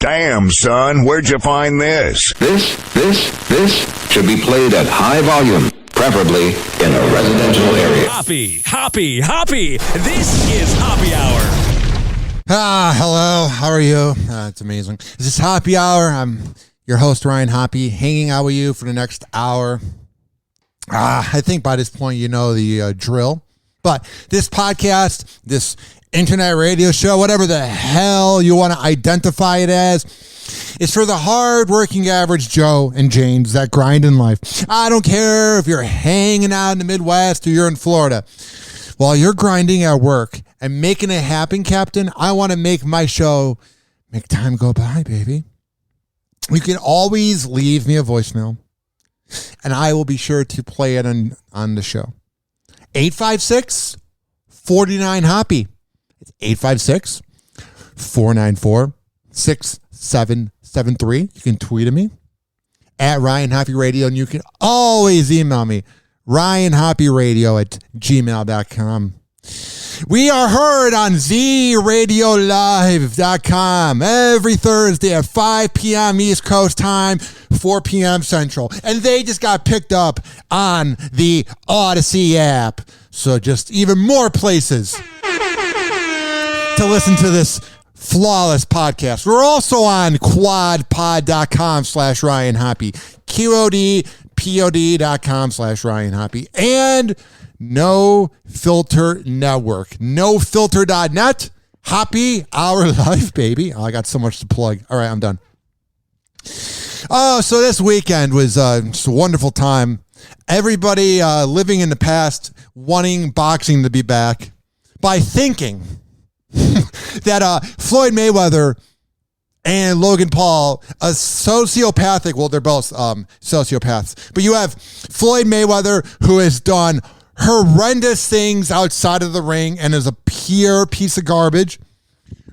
Damn, son, where'd you find this? This should be played at high volume, preferably in a residential area. Hoppy. This is Hoppe Hour. Hello. How are you? It's amazing. This is Hoppe Hour. I'm your host, Ryan Hoppe, hanging out with you for the next hour. I think by this point you know the drill. But this podcast, this internet radio show, whatever the hell you want to identify it as, is for the hard-working average Joe and James that grind in life. I don't care if you're hanging out in the Midwest or you're in Florida. While you're grinding at work and making it happen, Captain, I want to make my show make time go by, baby. You can always leave me a voicemail, and I will be sure to play it on the show. 856-49-HOPPY. It's 856-494-6773. You can tweet at me at Ryan Hoppe Radio, and you can always email me, ryanhopperadio@gmail.com. We are heard on zradiolive.com every Thursday at 5 p.m. East Coast time, 4 p.m. Central. And they just got picked up on the Odyssey app. So just even more places to listen to this flawless podcast. We're also on quadpod.com/Ryan Hoppe, QODPOD.com/Ryan Hoppe, and No Filter Network, nofilter.net. Hoppe Hour Life, baby. Oh, I got so much to plug. All right, I'm done. Oh, so this weekend was just a wonderful time. Everybody living in the past, wanting boxing to be back by thinking that Floyd Mayweather and Logan Paul, a sociopathic, well, they're both sociopaths, but you have Floyd Mayweather, who has done horrendous things outside of the ring and is a pure piece of garbage,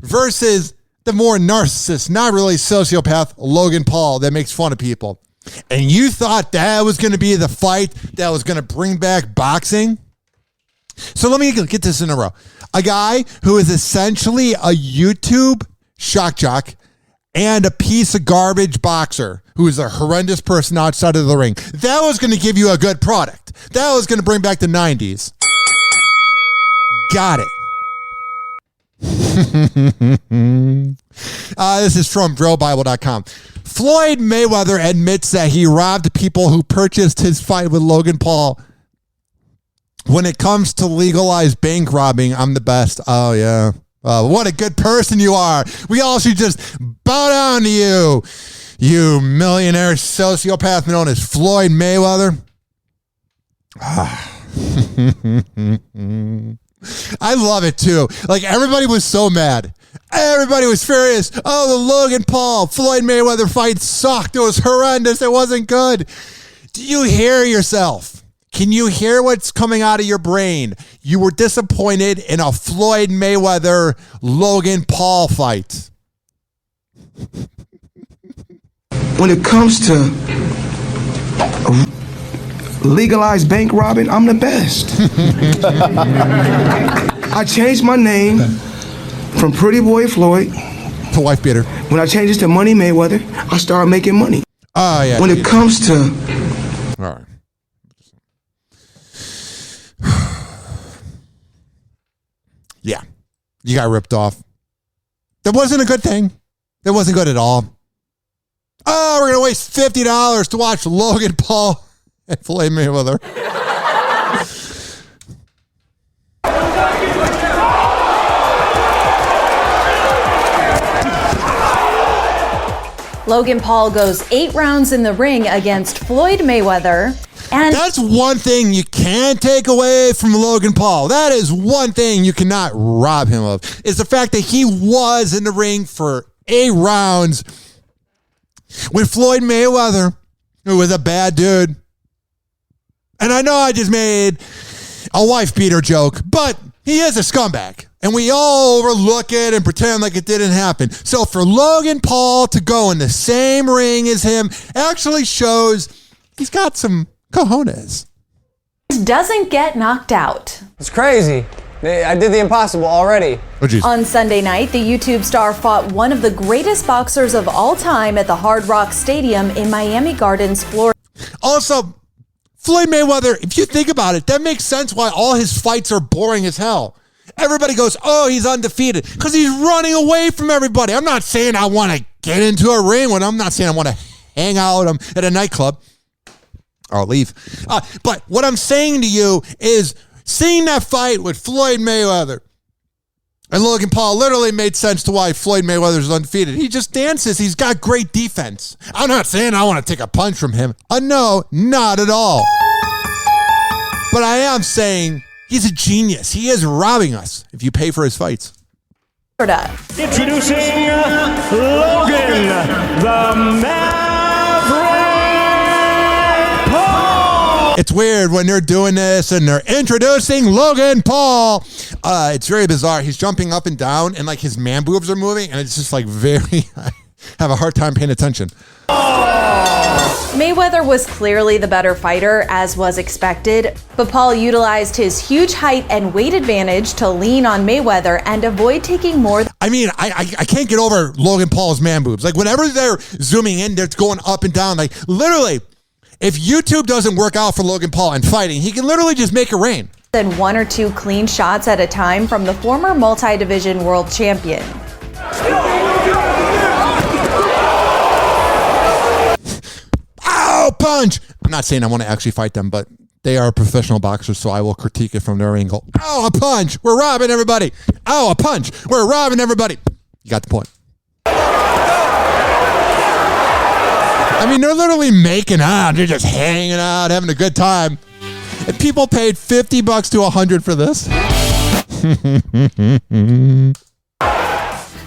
versus the more narcissist, not really sociopath, Logan Paul, that makes fun of people. And you thought that was going to be the fight that was going to bring back boxing? So let me get this in a row. A guy who is essentially a YouTube shock jock and a piece of garbage boxer who is a horrendous person outside of the ring. That was going to give you a good product. That was going to bring back the 90s. Got it. This is from BroBible.com. Floyd Mayweather admits that he robbed people who purchased his fight with Logan Paul. When it comes to legalized bank robbing, I'm the best. Oh, yeah. What a good person you are. We all should just bow down to you, you millionaire sociopath known as Floyd Mayweather. I love it, too. Like, everybody was so mad. Everybody was furious. Oh, the Logan Paul, Floyd Mayweather fight sucked. It was horrendous. It wasn't good. Do you hear yourself? Can you hear what's coming out of your brain? You were disappointed in a Floyd Mayweather Logan Paul fight. When it comes to legalized bank robbing, I'm the best. I changed my name from Pretty Boy Floyd To wife beater. When I changed it to Money Mayweather, I started making money. Oh, yeah. When it comes to... All right. Yeah, you got ripped off. That wasn't a good thing. That wasn't good at all. Oh, we're going to waste $50 to watch Logan Paul and Floyd Mayweather. Logan Paul goes 8 rounds in the ring against Floyd Mayweather. And that's one thing you can't take away from Logan Paul. That is one thing you cannot rob him of. Is the fact that he was in the ring for 8 rounds with Floyd Mayweather, who was a bad dude. And I know I just made a wife beater joke, but he is a scumbag. And we all overlook it and pretend like it didn't happen. So for Logan Paul to go in the same ring as him actually shows he's got some cojones. Doesn't get knocked out. It's crazy. I did the impossible already. Oh, geez. On Sunday night, the YouTube star fought one of the greatest boxers of all time at the Hard Rock Stadium in Miami Gardens, Florida. Also, Floyd Mayweather, if you think about it, that makes sense why all his fights are boring as hell. Everybody goes, oh, he's undefeated because he's running away from everybody. I'm not saying I want to get into a ring with him. I'm not saying I want to hang out with him at a nightclub. I'll leave. But what I'm saying to you is seeing that fight with Floyd Mayweather and Logan Paul literally made sense to why Floyd Mayweather is undefeated. He just dances. He's got great defense. I'm not saying I want to take a punch from him. No, not at all. But I am saying he's a genius. He is robbing us if you pay for his fights. Introducing Logan, the Maverick Paul. It's weird when they're doing this and they're introducing Logan Paul. It's very bizarre. He's jumping up and down and like his man boobs are moving and it's just like very, I have a hard time paying attention. Mayweather was clearly the better fighter, as was expected, but Paul utilized his huge height and weight advantage to lean on Mayweather and avoid taking more. I mean, I can't get over Logan Paul's man boobs. Like whenever they're zooming in, they're going up and down. Like literally, if YouTube doesn't work out for Logan Paul and fighting, he can literally just make it rain. Than one or two clean shots at a time from the former multi-division world champion. Ow, punch! I'm not saying I want to actually fight them, but they are professional boxers, so I will critique it from their angle. Oh, a punch! We're robbing everybody! Oh, a punch! We're robbing everybody! You got the point. I mean, they're literally making out. They're just hanging out, having a good time. And people paid $50 to $100 for this.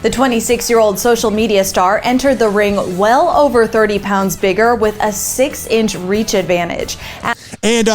The 26-year-old social media star entered the ring well over 30 pounds bigger with a 6-inch reach advantage. And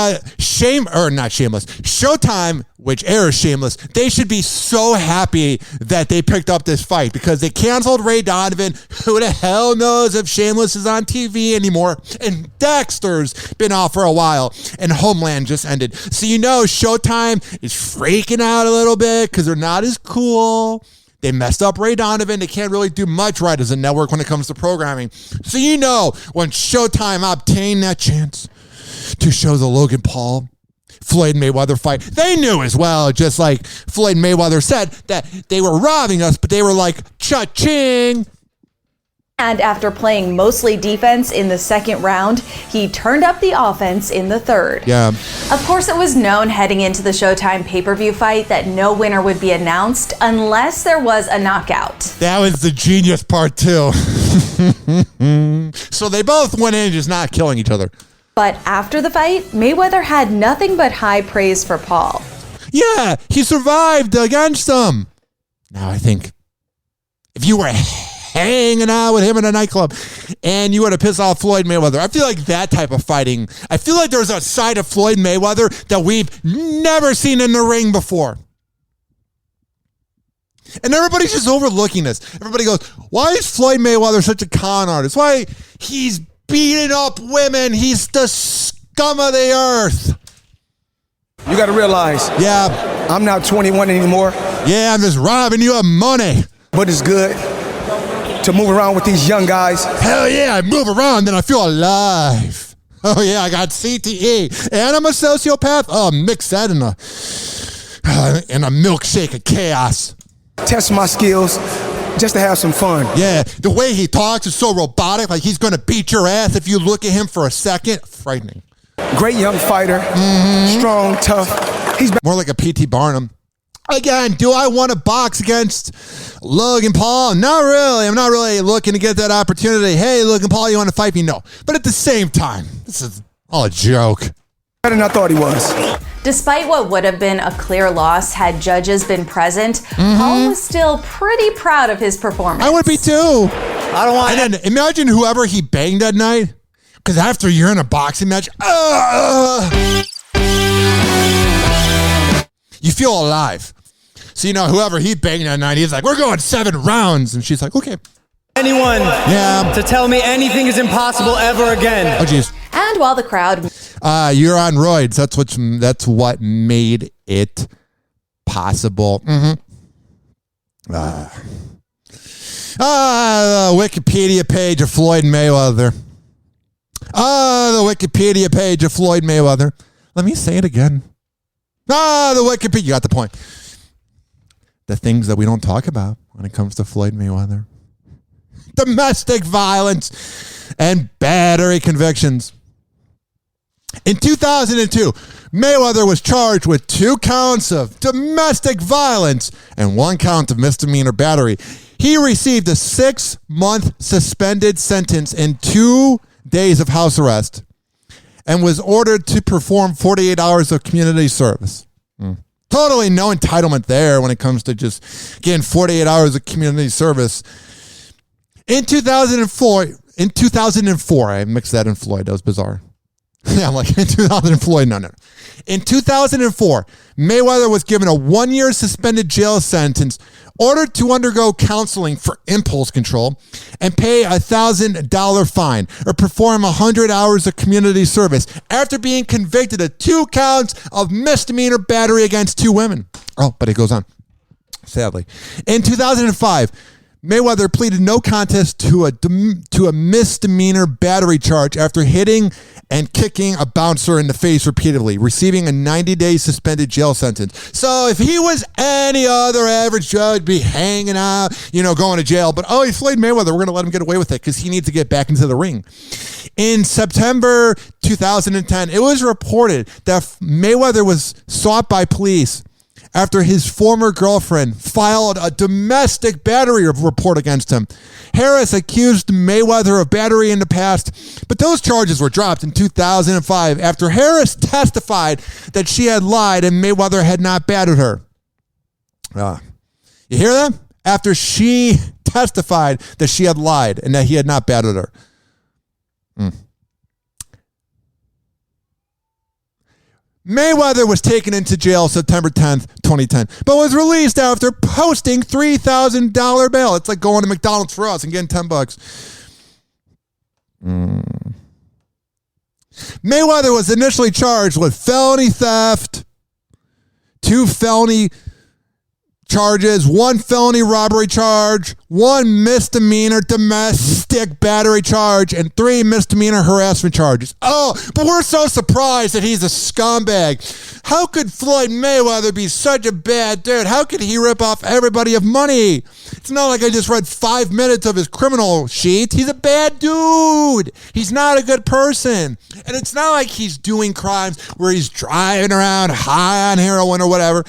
Showtime, which airs Shameless, they should be so happy that they picked up this fight because they canceled Ray Donovan. Who the hell knows if Shameless is on TV anymore? And Dexter's been off for a while. And Homeland just ended. So you know Showtime is freaking out a little bit because they're not as cool. They messed up Ray Donovan. They can't really do much right as a network when it comes to programming. So you know when Showtime obtained that chance to show the Logan Paul Floyd Mayweather fight, they knew as well, just like Floyd Mayweather said, that they were robbing us, but they were like, cha-ching. And after playing mostly defense in the second round, he turned up the offense in the third. Yeah. Of course, it was known heading into the Showtime pay-per-view fight that no winner would be announced unless there was a knockout. That was the genius part, too. So they both went in just not killing each other. But after the fight, Mayweather had nothing but high praise for Paul. Yeah, he survived against them. Now, I think if you were hanging out with him in a nightclub and you were to piss off Floyd Mayweather, I feel like that type of fighting, I feel like there's a side of Floyd Mayweather that we've never seen in the ring before. And everybody's just overlooking this. Everybody goes, why is Floyd Mayweather such a con artist? Why he's beating up women? He's the scum of the earth. You got to realize, yeah, I'm not 21 anymore. Yeah, I'm just robbing you of money. But it's good to move around with these young guys. Hell yeah, I move around, then I feel alive. Oh yeah, I got CTE, and I'm a sociopath. Oh, mix that in a milkshake of chaos. Test my skills just to have some fun. Yeah, the way he talks is so robotic, like he's gonna beat your ass if you look at him for a second. Frightening. Great young fighter, strong, tough. He's more like a P.T. Barnum. Again, do I want to box against Logan Paul? Not really. I'm not really looking to get that opportunity. Hey, Logan Paul, you want to fight me? No. But at the same time, this is all a joke. Better than I thought he was. Despite what would have been a clear loss had judges been present, Paul was still pretty proud of his performance. I would be too. I don't want. And then imagine whoever he banged that night, because after you're in a boxing match, you feel alive. So, you know, whoever he banged that night, he's like, we're going 7 rounds. And she's like, okay. Anyone to tell me anything is impossible ever again. Oh, jeez. And while the crowd... You're on roids. That's what made it possible. The Wikipedia page of Floyd Mayweather. The Wikipedia page of Floyd Mayweather. Let me say it again. The Wikipedia. You got the point. The things that we don't talk about when it comes to Floyd Mayweather. Domestic violence and battery convictions. In 2002, Mayweather was charged with 2 counts of domestic violence and 1 count of misdemeanor battery. He received a 6-month suspended sentence and 2 days of house arrest and was ordered to perform 48 hours of community service. Totally no entitlement there when it comes to just getting 48 hours of community service. In 2004, I mixed that in Floyd. That was bizarre. Yeah, I'm like, in 2004, no. In 2004, Mayweather was given a 1-year suspended jail sentence, ordered to undergo counseling for impulse control, and pay a $1,000 fine or perform 100 hours of community service after being convicted of 2 counts of misdemeanor battery against 2 women. Oh, but it goes on, sadly. In 2005, Mayweather pleaded no contest to a misdemeanor battery charge after hitting and kicking a bouncer in the face repeatedly, receiving a 90-day suspended jail sentence. So if he was any other average Joe, he'd be hanging out, going to jail. But, he's Floyd Mayweather. We're going to let him get away with it because he needs to get back into the ring. In September 2010, it was reported that Mayweather was sought by police after his former girlfriend filed a domestic battery report against him. Harris accused Mayweather of battery in the past, but those charges were dropped in 2005 after Harris testified that she had lied and Mayweather had not battered her. You hear that? After she testified that she had lied and that he had not battered her. Mayweather was taken into jail September 10th, 2010, but was released after posting $3,000 bail. It's like going to McDonald's for us and getting $10. Mayweather was initially charged with felony theft, 2 felony charges, 1 felony robbery charge, 1 misdemeanor domestic battery charge, and 3 misdemeanor harassment charges. But we're so surprised that he's a scumbag. How could Floyd Mayweather be such a bad dude? How could he rip off everybody of money? It's not like I just read 5 minutes of his criminal sheet. He's a bad dude. He's not a good person. And it's not like he's doing crimes where he's driving around high on heroin or whatever.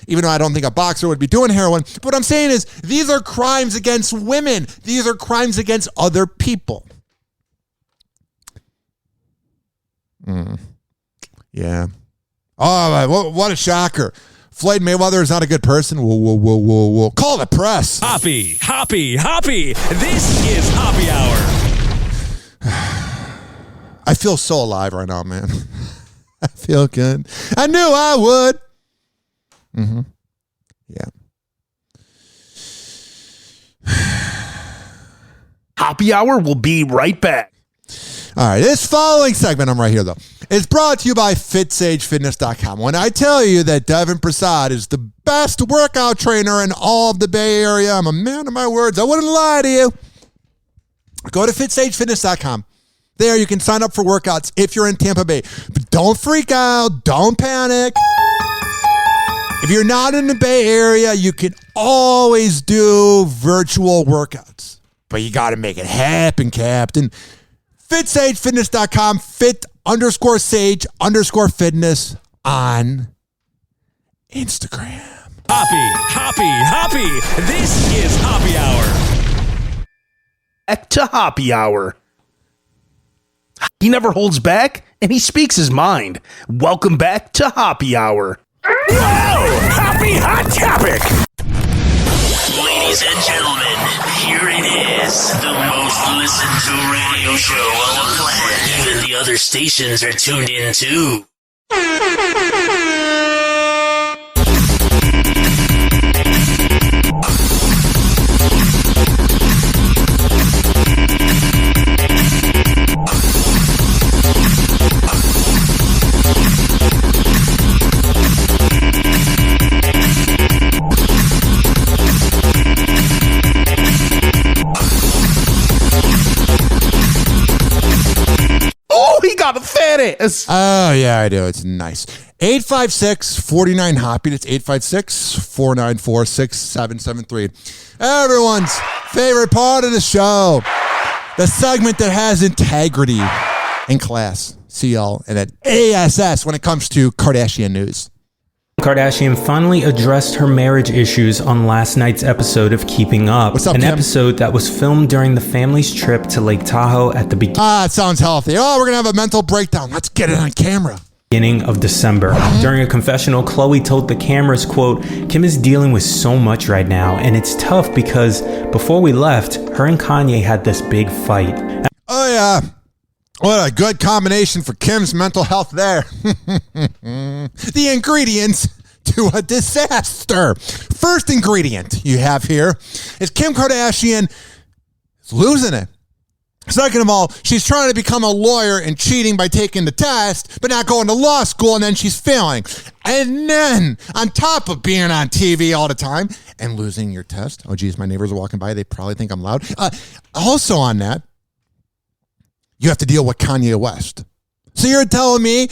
Even though I don't think a boxer would be doing heroin. But what I'm saying is, these are crimes against women. These are crimes against other people. Yeah. Oh, what a shocker. Floyd Mayweather is not a good person. Whoa. Call the press. Hoppy. This is Hoppe Hour. I feel so alive right now, man. I feel good. I knew I would. Yeah. Hoppe Hour will be right back. All right, this following segment, I'm right here though, is brought to you by FitSageFitness.com. When I tell you that Devin Prasad is the best workout trainer in all of the Bay Area, I'm a man of my words. I wouldn't lie to you. Go to FitSageFitness.com. There you can sign up for workouts if you're in Tampa Bay. But don't freak out. Don't panic. If you're not in the Bay Area, you can always do virtual workouts. But you got to make it happen, Captain. FitSageFitness.com, fit_sage_fitness on Instagram. Hoppy. This is Hoppe Hour. Back to Hoppe Hour. He never holds back, and he speaks his mind. Welcome back to Hoppe Hour. Whoa! Happy hot topic! Ladies and gentlemen, here it is. The most listened to radio show on the planet. Even the other stations are tuned in too. how the fat is. Oh, yeah, I do. It's nice. 856-49-HOPPY. That's 856-494-6773. Everyone's favorite part of the show. The segment that has integrity and class. CL and at ASS when it comes to Kardashian news. Kardashian finally addressed her marriage issues on last night's episode of Keeping Up. What's up, an Kim? episode that was filmed during the family's trip to Lake Tahoe at the it sounds healthy. Oh, we're going to have a mental breakdown. Let's get it on camera. beginning of December. During a confessional, Khloe told the cameras, quote, Kim is dealing with so much right now, and it's tough because before we left, her and Kanye had this big fight. Oh, yeah. What a good combination for Kim's mental health there. The ingredients to a disaster. First ingredient you have here is Kim Kardashian is losing it. Second of all, she's trying to become a lawyer and cheating by taking the test, but not going to law school, and then she's failing. And then, on top of being on TV all the time and losing your test, oh, geez, my neighbors are walking by. They probably think I'm loud. Also on that, you have to deal with Kanye West. So you're telling me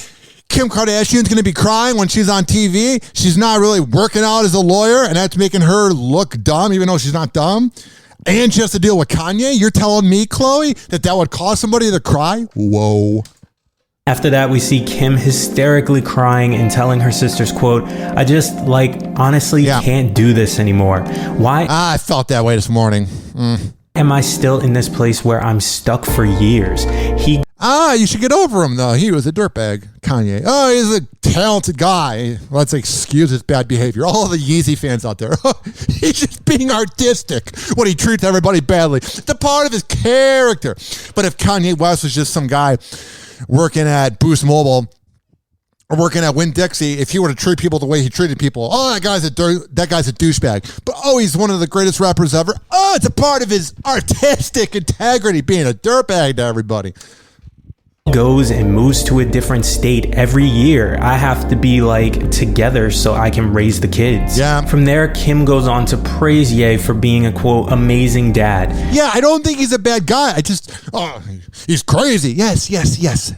Kim Kardashian's going to be crying when she's on TV? She's not really working out as a lawyer, and that's making her look dumb, even though she's not dumb? And she has to deal with Kanye? You're telling me, Khloe, that would cause somebody to cry? Whoa. After that, we see Kim hysterically crying and telling her sisters, quote, I just, honestly can't do this anymore. Why? I felt that way this morning. Am I still in this place where I'm stuck for years? You should get over him, though. He was a dirtbag, Kanye. Oh, he's a talented guy. Let's excuse his bad behavior. All the Yeezy fans out there. He's just being artistic when he treats everybody badly. It's a part of his character. But if Kanye West was just some guy working at Boost Mobile or working at Winn-Dixie, if he were to treat people the way he treated people, oh, that guy's a douchebag. But, oh, he's one of the greatest rappers ever. Oh, it's a part of his artistic integrity, being a dirtbag to everybody. Goes and moves to a different state every year. I have to be together so I can raise the kids. Yeah. From there, Kim goes on to praise Ye for being a, quote, amazing dad. Yeah, I don't think he's a bad guy. He's crazy. Yes.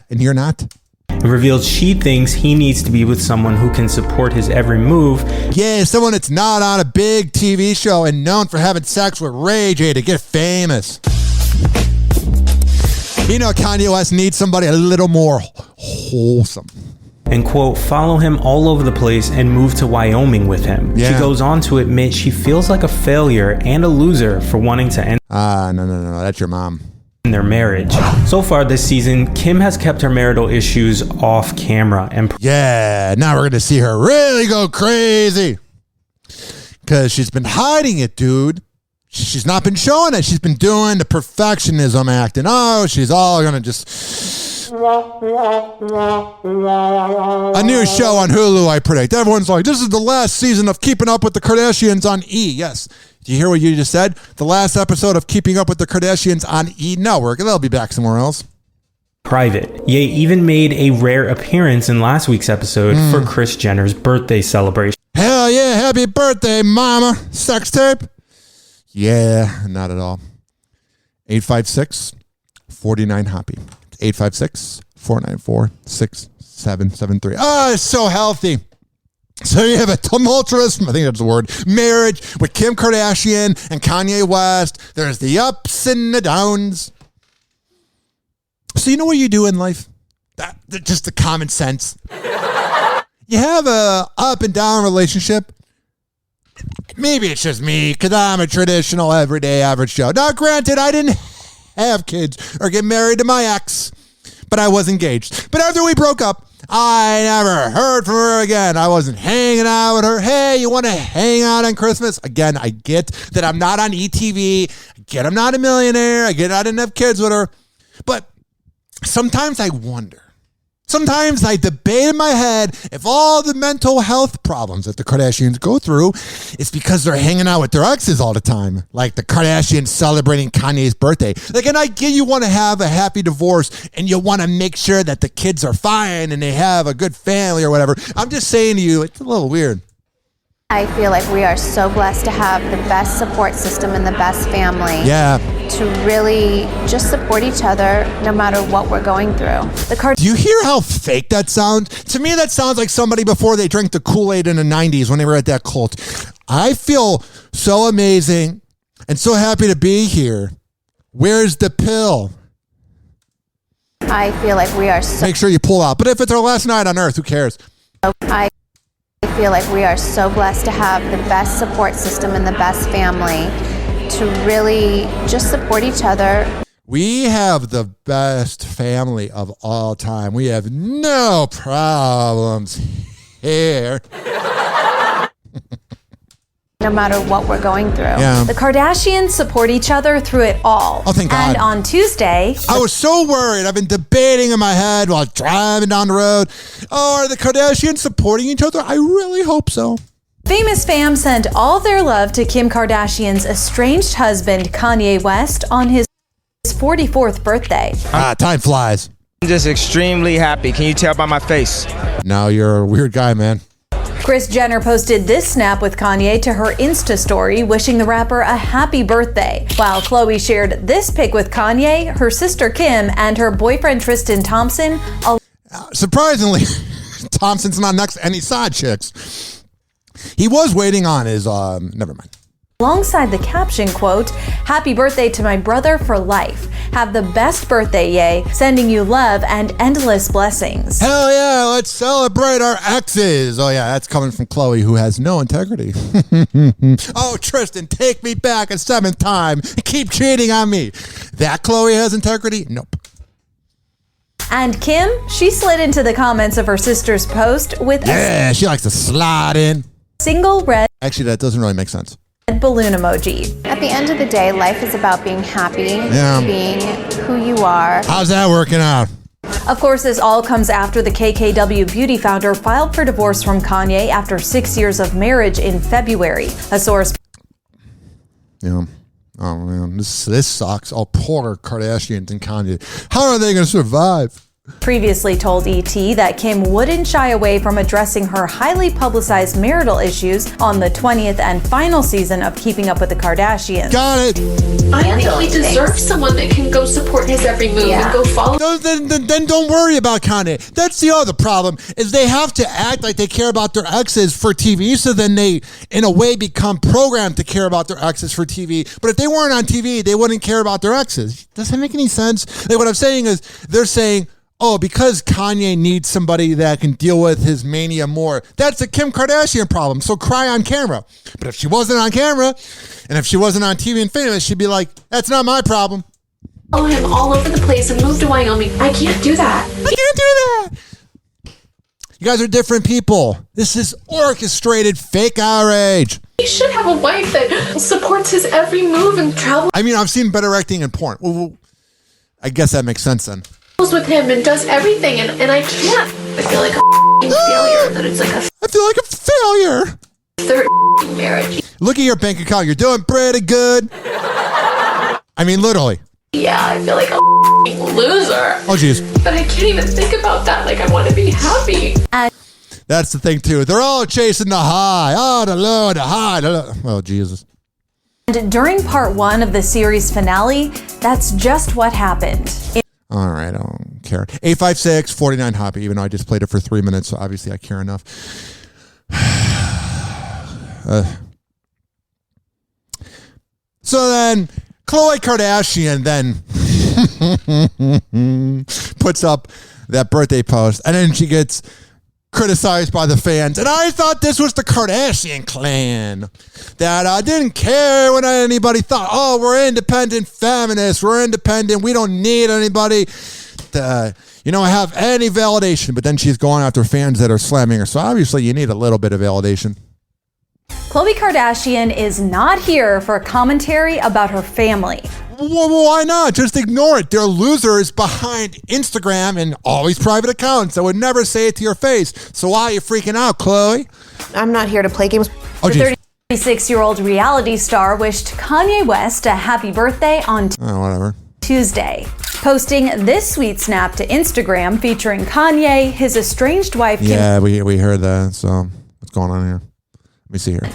And you're not? And revealed she thinks he needs to be with someone who can support his every move. Yeah, someone that's not on a big TV show and known for having sex with Ray J to get famous. You know, Kanye West needs somebody a little more wholesome. And, quote, follow him all over the place and move to Wyoming with him. Yeah. She goes on to admit she feels like a failure and a loser for wanting to end no, that's your mom. Their marriage. So far this season, Kim has kept her marital issues off camera. Yeah, now we're going to see her really go crazy. Because she's been hiding it, dude. She's not been showing it. She's been doing the perfectionism acting. Oh, she's all going to just... A new show on Hulu, I predict. Everyone's like, this is the last season of Keeping Up with the Kardashians on E. Yes. Do you hear what you just said? The last episode of Keeping Up with the Kardashians on E Network. They'll be back somewhere else. Private. Ye even made a rare appearance in last week's episode for Kris Jenner's birthday celebration. Hell yeah. Happy birthday, mama. Sex tape? Yeah, not at all. 856-49-HOPPY. 856-494-6773. Oh, it's so healthy. So you have a tumultuous, I think that's the word, marriage with Kim Kardashian and Kanye West. There's the ups and the downs. So you know what you do in life? Just the common sense. You have a up and down relationship. Maybe it's just me because I'm a traditional, everyday, average Joe. Now, granted, I didn't have kids or get married to my ex, but I was engaged. But after we broke up, I never heard from her again. I wasn't hanging out with her. Hey, you want to hang out on Christmas? Again, I get that I'm not on ETV. I get I'm not a millionaire. I get I didn't have kids with her. But sometimes I wonder. Sometimes I debate in my head if all the mental health problems that the Kardashians go through is because they're hanging out with their exes all the time. Like the Kardashians celebrating Kanye's birthday. And I get you want to have a happy divorce and you want to make sure that the kids are fine and they have a good family or whatever. I'm just saying to you, it's a little weird. I feel like we are so blessed to have the best support system and the best family. Yeah. To really just support each other no matter what we're going through. Do you hear how fake that sounds? To me, that sounds like somebody before they drank the Kool-Aid in the 90s when they were at that cult. I feel so amazing and so happy to be here. Where's the pill? I feel like we are so... Make sure you pull out. But if it's our last night on Earth, who cares? I feel like we are so blessed to have the best support system and the best family to really just support each other. We have the best family of all time. We have no problems here. No matter what we're going through. Yeah. The Kardashians support each other through it all. Oh, thank God. And on Tuesday... I was so worried. I've been debating in my head while driving down the road. Oh, are the Kardashians supporting each other? I really hope so. Famous fam sent all their love to Kim Kardashian's estranged husband, Kanye West, on his 44th birthday. Time flies. I'm just extremely happy. Can you tell by my face? Now you're a weird guy, man. Kris Jenner posted this snap with Kanye to her Insta story, wishing the rapper a happy birthday, while Khloe shared this pic with Kanye, her sister Kim, and her boyfriend Tristan Thompson. Surprisingly, Thompson's not next to any side chicks. He was waiting on his, never mind. Alongside the caption, quote, "Happy birthday to my brother for life. Have the best birthday, Ye. Sending you love and endless blessings." Hell yeah, let's celebrate our exes. Oh yeah, that's coming from Khloe, who has no integrity. Oh, Tristan, take me back a seventh time. Keep cheating on me. That Khloe has integrity? Nope. And Kim, she slid into the comments of her sister's post with Yeah, she likes to slide in. Single red Actually, that doesn't really make sense. balloon emoji. At the end of the day, life is about being happy, Yeah. being who you are. How's that working out? Of course, this all comes after the KKW Beauty founder filed for divorce from Kanye after 6 years of marriage in February. A source... Yeah. Oh, man. This sucks. Oh, poor Kardashians and Kanye. How are they going to survive? previously told ET that Kim wouldn't shy away from addressing her highly publicized marital issues on the 20th and final season of Keeping Up with the Kardashians. Got it. I think he deserves someone that can go support his every move and go follow. No, then don't worry about Kanye. That's the other problem, is they have to act like they care about their exes for TV, so then they, in a way, become programmed to care about their exes for TV. But if they weren't on TV, they wouldn't care about their exes. Does that make any sense? Like, what I'm saying is, they're saying, oh, because Kanye needs somebody that can deal with his mania more. That's a Kim Kardashian problem, so cry on camera. But if she wasn't on camera, and if she wasn't on TV and famous, she'd be like, that's not my problem. Follow him all over the place and move to Wyoming. I can't do that. I can't do that. You guys are different people. This is orchestrated fake outrage. He should have a wife that supports his every move and travels I mean, I've seen better acting in porn. Well, I guess that makes sense then. with him and does everything, and I can't. I feel like a failure. That it's like a I feel like a failure. third marriage. Look at your bank account. You're doing pretty good. I mean, literally. Yeah, I feel like a loser. Oh, jeez. But I can't even think about that. Like, I want to be happy. That's the thing, too. They're all chasing the high. Oh, the low, the high. The low. Oh, Jesus. And during part 1 of the series finale, that's just what happened. All right, I don't care. 856-49 Hoppe, even though I just played it for 3 minutes, so obviously I care enough. So then, Khloe Kardashian then puts up that birthday post, and then she gets criticized by the fans. And I thought this was the Kardashian clan that didn't care when anybody thought, oh, we're independent feminists, we're independent, we don't need anybody to, have any validation. But then she's going after fans that are slamming her. So obviously you need a little bit of validation. Khloe Kardashian is not here for commentary about her family. Well, why not? Just ignore it. They're losers behind Instagram and always private accounts that would never say it to your face. So why are you freaking out, Khloe? I'm not here to play games. The 36-year-old reality star wished Kanye West a happy birthday on whatever. Tuesday, posting this sweet snap to Instagram featuring Kanye, his estranged wife. Yeah, we heard that. So what's going on here? me see here.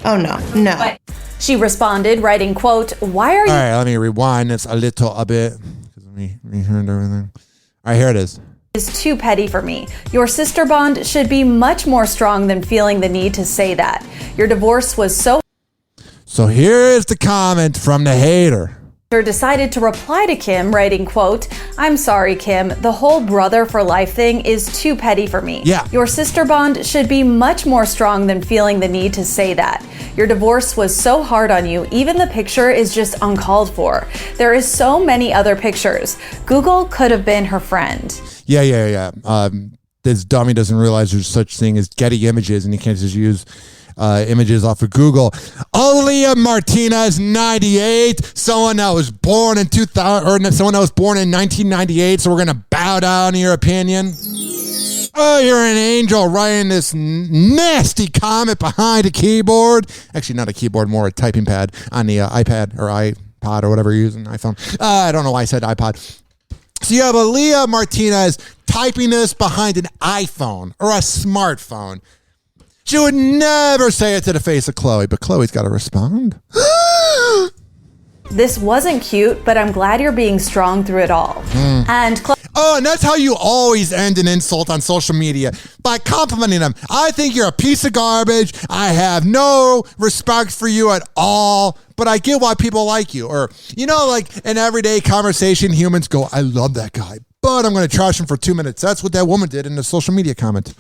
Oh, no. But she responded, writing, quote, why are you... All right, let me rewind this a little bit. Let me heard everything. All right, here it is. ...is too petty for me. Your sister bond should be much more strong than feeling the need to say that. Your divorce was so... So here is the comment from the hater. Decided to reply to Kim, writing, quote, I'm sorry, Kim. The whole brother for life thing is too petty for me. Yeah. Your sister bond should be much more strong than feeling the need to say that. Your divorce was so hard on you. Even the picture is just uncalled for. There is so many other pictures. Google could have been her friend. Yeah. This dummy doesn't realize there's such thing as Getty Images, and you can't just use images off of Google. Aaliyah Martinez, 98, someone that was born in 2000, or someone that was born in 1998. So we're gonna bow down to your opinion. Oh, you're an angel, writing this nasty comment behind a keyboard. Actually, not a keyboard, more a typing pad on the iPad or iPod or whatever you're using, iPhone. I don't know why I said iPod. So you have Aaliyah Martinez typing this behind an iPhone or a smartphone. She would never say it to the face of Chloe, but Chloe's got to respond. This wasn't cute, but I'm glad you're being strong through it all. And and that's how you always end an insult on social media, by complimenting them. I think you're a piece of garbage. I have no respect for you at all, but I get why people like you. Or, like in everyday conversation, humans go, I love that guy, but I'm going to trash him for 2 minutes. That's what that woman did in the social media comment.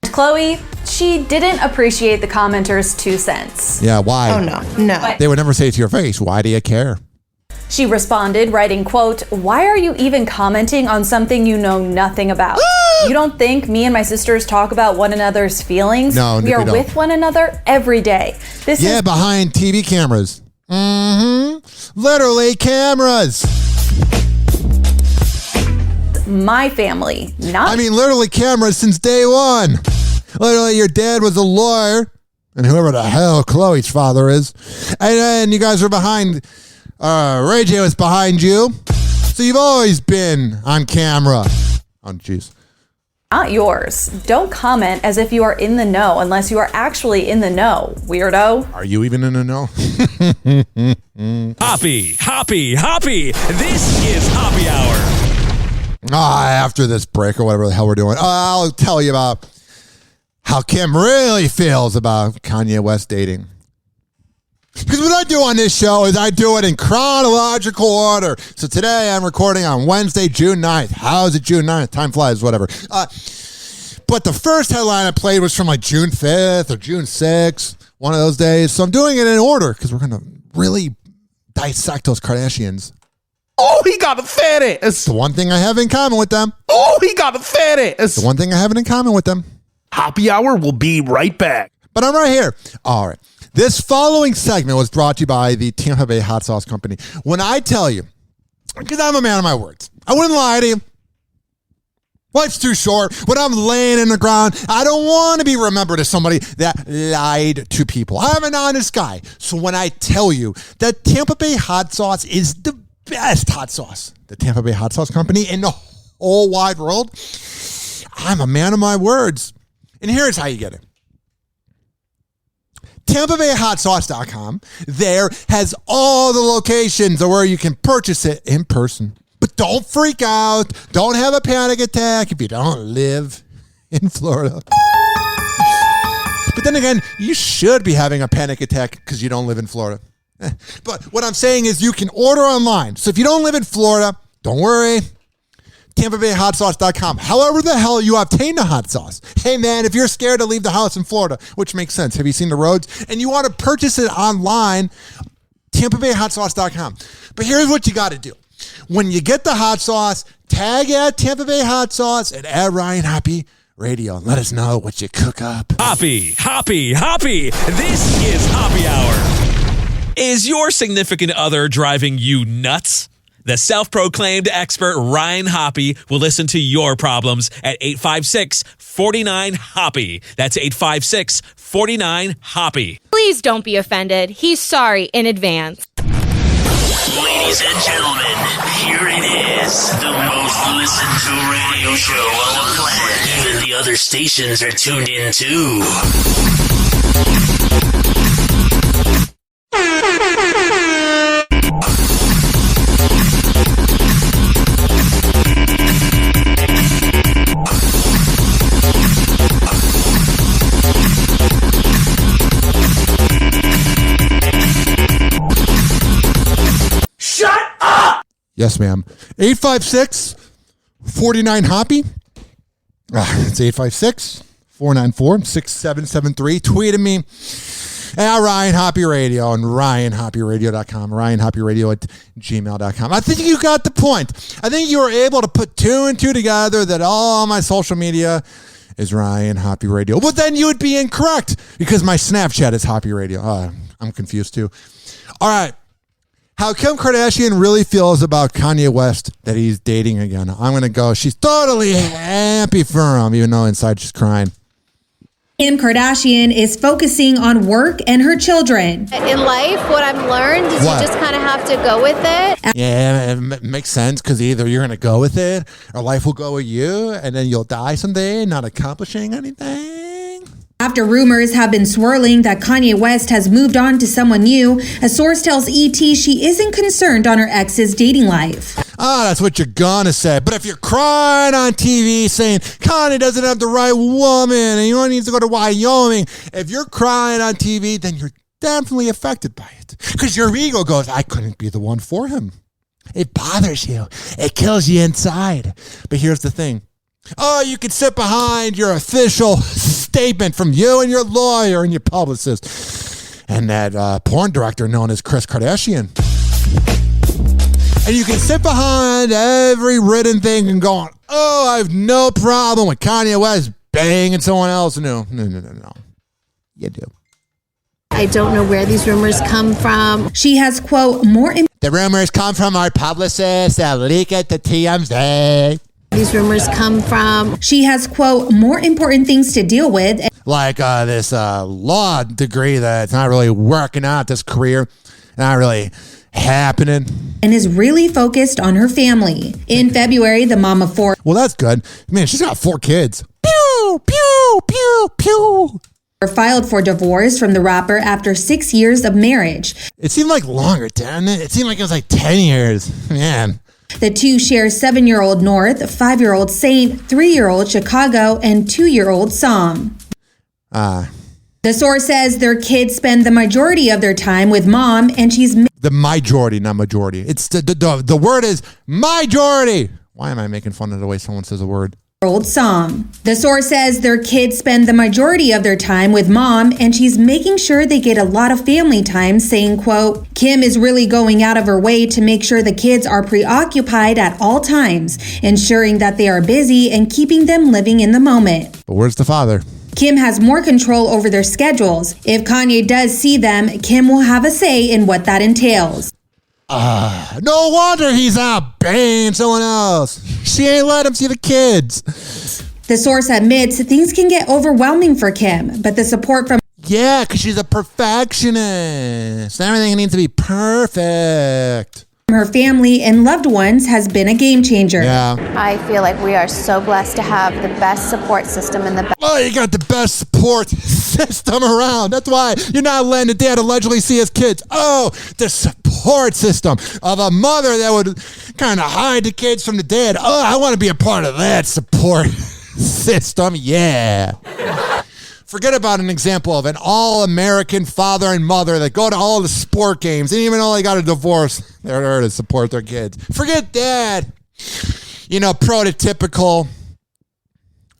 Chloe, she didn't appreciate the commenters' 2 cents. Yeah, why? Oh, no. They would never say it to your face. Why do you care? She responded, writing, quote, why are you even commenting on something you know nothing about? You don't think me and my sisters talk about one another's feelings? No, we are with one another every day. This is behind TV cameras. Literally cameras. My family, not... literally cameras since day one. Literally, your dad was a lawyer, and whoever the hell Chloe's father is. And then you guys were behind... Ray J was behind you. So you've always been on camera. Oh, jeez. Not yours. Don't comment as if you are in the know unless you are actually in the know, weirdo. Are you even in the know? Hoppy. This is Hoppy Hour. After this break or whatever the hell we're doing, I'll tell you about how Kim really feels about Kanye West dating. Because what I do on this show is I do it in chronological order. So today I'm recording on Wednesday, June 9th. How is it June 9th? Time flies, whatever. But the first headline I played was from like June 5th or June 6th, one of those days. So I'm doing it in order because we're going to really dissect those Kardashians. Oh, he got a fatty. It's the one thing I have in common with them. Oh, he got a fatty. It's the one thing I have in common with them. Hoppy Hour will be right back. But I'm right here. All right. This following segment was brought to you by the Tampa Bay Hot Sauce Company. When I tell you, because I'm a man of my words, I wouldn't lie to you. Life's too short. When I'm laying in the ground, I don't want to be remembered as somebody that lied to people. I'm an honest guy. So when I tell you that Tampa Bay Hot Sauce is the best hot sauce, the Tampa Bay Hot Sauce Company in the whole wide world, I'm a man of my words. And here's how you get it. TampaBayHotSauce.com. There has all the locations where you can purchase it in person. But don't freak out. Don't have a panic attack if you don't live in Florida. But then again, you should be having a panic attack because you don't live in Florida. But what I'm saying is you can order online. So if you don't live in Florida, don't worry. TampaBayHotSauce.com. However the hell you obtain the hot sauce. Hey man, if you're scared to leave the house in Florida, which makes sense. Have you seen the roads? And you want to purchase it online, TampaBayHotSauce.com. But here's what you got to do. When you get the hot sauce, tag at Tampa Bay Hot Sauce and add Ryan Hoppy Radio and let us know what you cook up. Hoppy. This is Hoppy Hour. Is your significant other driving you nuts? The self-proclaimed expert Ryan Hoppy will listen to your problems at 856-49-HOPPY. That's 856-49-HOPPY. Please don't be offended. He's sorry in advance. Ladies and gentlemen, here it is. The most listened to radio show on the planet. Even the other stations are tuned in too. Yes, ma'am. 856-49-HOPPY. It's 856-494-6773. Tweet at me at Ryan Hoppe Radio and RyanHoppeRadio.com. RyanHoppeRadio@gmail.com. I think you got the point. I think you were able to put two and two together that all my social media is Ryan Hoppe Radio. Well, then you would be incorrect because my Snapchat is Hoppe Radio. I'm confused too. All right. How Kim Kardashian really feels about Kanye West that he's dating again. I'm going to go. She's totally happy for him, even though inside she's crying. Kim Kardashian is focusing on work and her children. In life, what I've learned is What? you just kind of have to go with it. Yeah, it makes sense because either you're going to go with it or life will go with you and then you'll die someday not accomplishing anything. After rumors have been swirling that Kanye West has moved on to someone new, a source tells ET she isn't concerned on her ex's dating life. That's what you're gonna say. But if you're crying on TV saying Kanye doesn't have the right woman and he only needs to go to Wyoming, if you're crying on TV, then you're definitely affected by it. Because your ego goes, I couldn't be the one for him. It bothers you. It kills you inside. But here's the thing. Oh, you can sit behind your official statement from you and your lawyer and your publicist and that porn director known as Kris Kardashian. And you can sit behind every written thing and go, oh, I have no problem with Kanye West banging someone else. No. You do. I don't know where these rumors come from. She has, quote, The rumors come from our publicist that leak it to TMZ. These rumors come from. She has, quote, more important things to deal with. Like this law degree that's not really working out, this career, not really happening. And is really focused on her family. In February, the mom of four. Well, that's good. Man, she's got 4 kids. Pew, pew, pew, pew. Filed for divorce from the rapper after 6 years of marriage. It seemed like longer, didn't it? It seemed like it was like 10 years. Man. The two share 7-year-old North, 5-year-old Saint, 3-year-old Chicago, and 2-year-old Psalm. The source says their kids spend the majority of their time with mom, and she's... The majority, not majority. It's the word is majority. Why am I making fun of the way someone says a word? Old Psalm. The source says their kids spend the majority of their time with mom, and she's making sure they get a lot of family time, saying, quote, Kim is really going out of her way to make sure the kids are preoccupied at all times, ensuring that they are busy and keeping them living in the moment. But where's the father? Kim has more control over their schedules. If Kanye does see them, Kim will have a say in what that entails. No wonder he's out banging someone else. She ain't let him see the kids. The source admits things can get overwhelming for Kim, but the support from... Yeah, because she's a perfectionist. Everything needs to be perfect. Her family and loved ones has been a game changer. Yeah. I feel like we are so blessed to have the best support system in the best. Oh, you got the best support system around. That's why you're not letting a dad allegedly see his kids. Oh, the support system of a mother that would kind of hide the kids from the dad. Oh, I want to be a part of that support system. Yeah. Forget about an example of an all-American father and mother that go to all the sport games, and even though they got a divorce, they're there to support their kids. Forget that. You know, prototypical,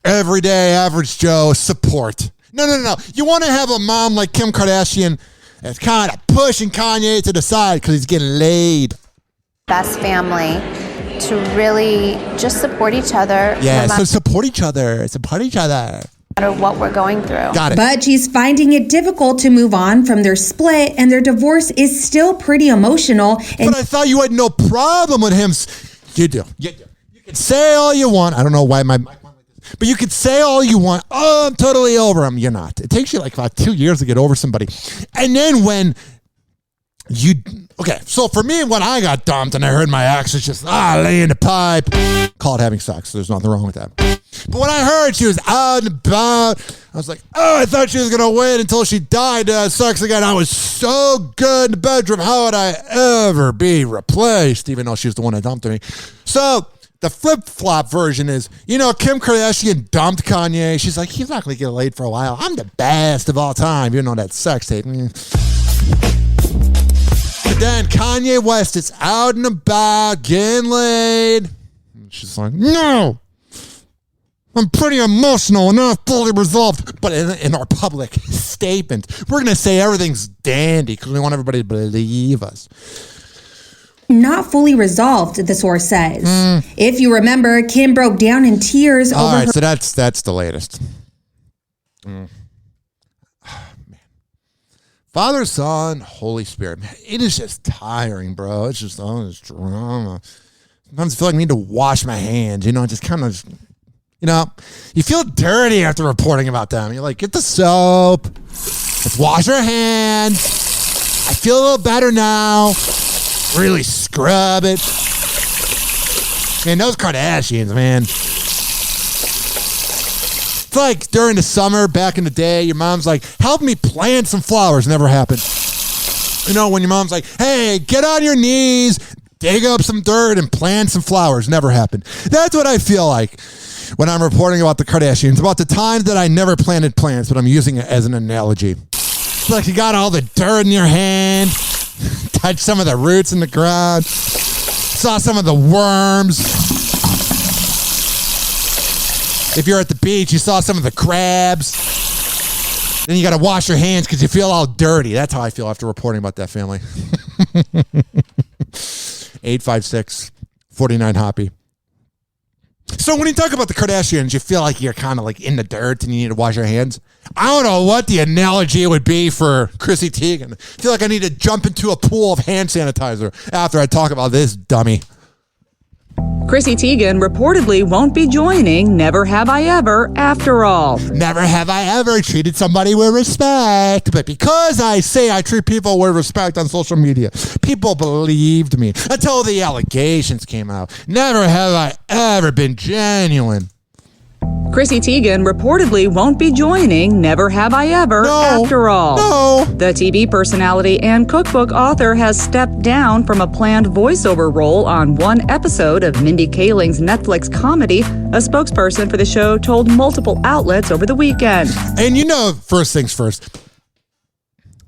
everyday, average Joe support. No. You want to have a mom like Kim Kardashian that's kind of pushing Kanye to the side because he's getting laid. Best family to really just support each other. Yeah, so support each other. Support each other. No matter what we're going through. Got it. But she's finding it difficult to move on from their split, and their divorce is still pretty emotional. But I thought you had no problem with him. You do. You can say all you want. I don't know why my mic went like this. But you can say all you want. Oh, I'm totally over him. You're not. It takes you like about 2 years to get over somebody. And then when you... Okay, so for me, when I got dumped and I heard my ex, it's just, lay in the pipe. Call it having sex. There's nothing wrong with that. But when I heard she was out and about, I was like, oh, I thought she was going to wait until she died to have sex again. I was so good in the bedroom. How would I ever be replaced? Even though she was the one that dumped me. So the flip-flop version is, Kim Kardashian dumped Kanye. She's like, he's not going to get laid for a while. I'm the best of all time. You know that sex tape. But then Kanye West is out and about, getting laid. She's like, no, I'm pretty emotional and not fully resolved. But in our public statement, we're going to say everything's dandy because we want everybody to believe us. Not fully resolved, the source says. If you remember, Kim broke down in tears over All right, her- so that's the latest. Father, Son, Holy Spirit. Man, it is just tiring, bro. It's just all this drama. Sometimes I feel like I need to wash my hands, just kind of, you feel dirty after reporting about them. You're like, get the soap. Let's wash our hands. I feel a little better now. Really scrub it. Man, those Kardashians, man. It's like during the summer, back in the day, your mom's like, help me plant some flowers. Never happened. When your mom's like, hey, get on your knees, dig up some dirt and plant some flowers. Never happened. That's what I feel like when I'm reporting about the Kardashians, about the time that I never planted plants, but I'm using it as an analogy. It's like you got all the dirt in your hand, touched some of the roots in the ground, saw some of the worms. If you're at the beach, you saw some of the crabs. Then you got to wash your hands because you feel all dirty. That's how I feel after reporting about that family. 856-49-HOPPY. So when you talk about the Kardashians, you feel like you're kind of like in the dirt and you need to wash your hands. I don't know what the analogy would be for Chrissy Teigen. I feel like I need to jump into a pool of hand sanitizer after I talk about this dummy. Chrissy Teigen reportedly won't be joining Never Have I Ever after all. Never have I ever treated somebody with respect. But because I say I treat people with respect on social media, people believed me until the allegations came out. Never have I ever been genuine. Chrissy Teigen reportedly won't be joining Never Have I Ever after all. No. The TV personality and cookbook author has stepped down from a planned voiceover role on one episode of Mindy Kaling's Netflix comedy, a spokesperson for the show told multiple outlets over the weekend. And first things first.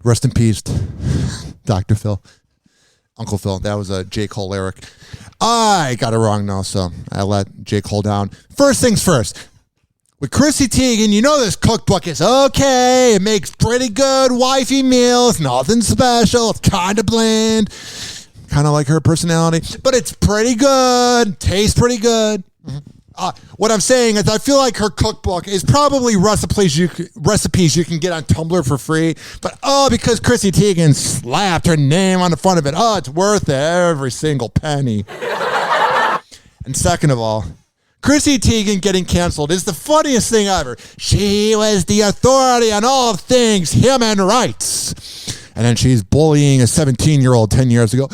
Rest in peace, Dr. Phil. Uncle Phil. That was a J. Cole lyric. I got it wrong now, so I let J. Cole down. First things first. With Chrissy Teigen, this cookbook is okay. It makes pretty good wifey meals. Nothing special. It's kind of bland. Kind of like her personality. But it's pretty good. Tastes pretty good. What I'm saying is I feel like her cookbook is probably recipes you can get on Tumblr for free. But, because Chrissy Teigen slapped her name on the front of it, it's worth every single penny. And second of all, Chrissy Teigen getting canceled is the funniest thing ever. She was the authority on all things human rights. And then she's bullying a 17-year-old 10 years ago.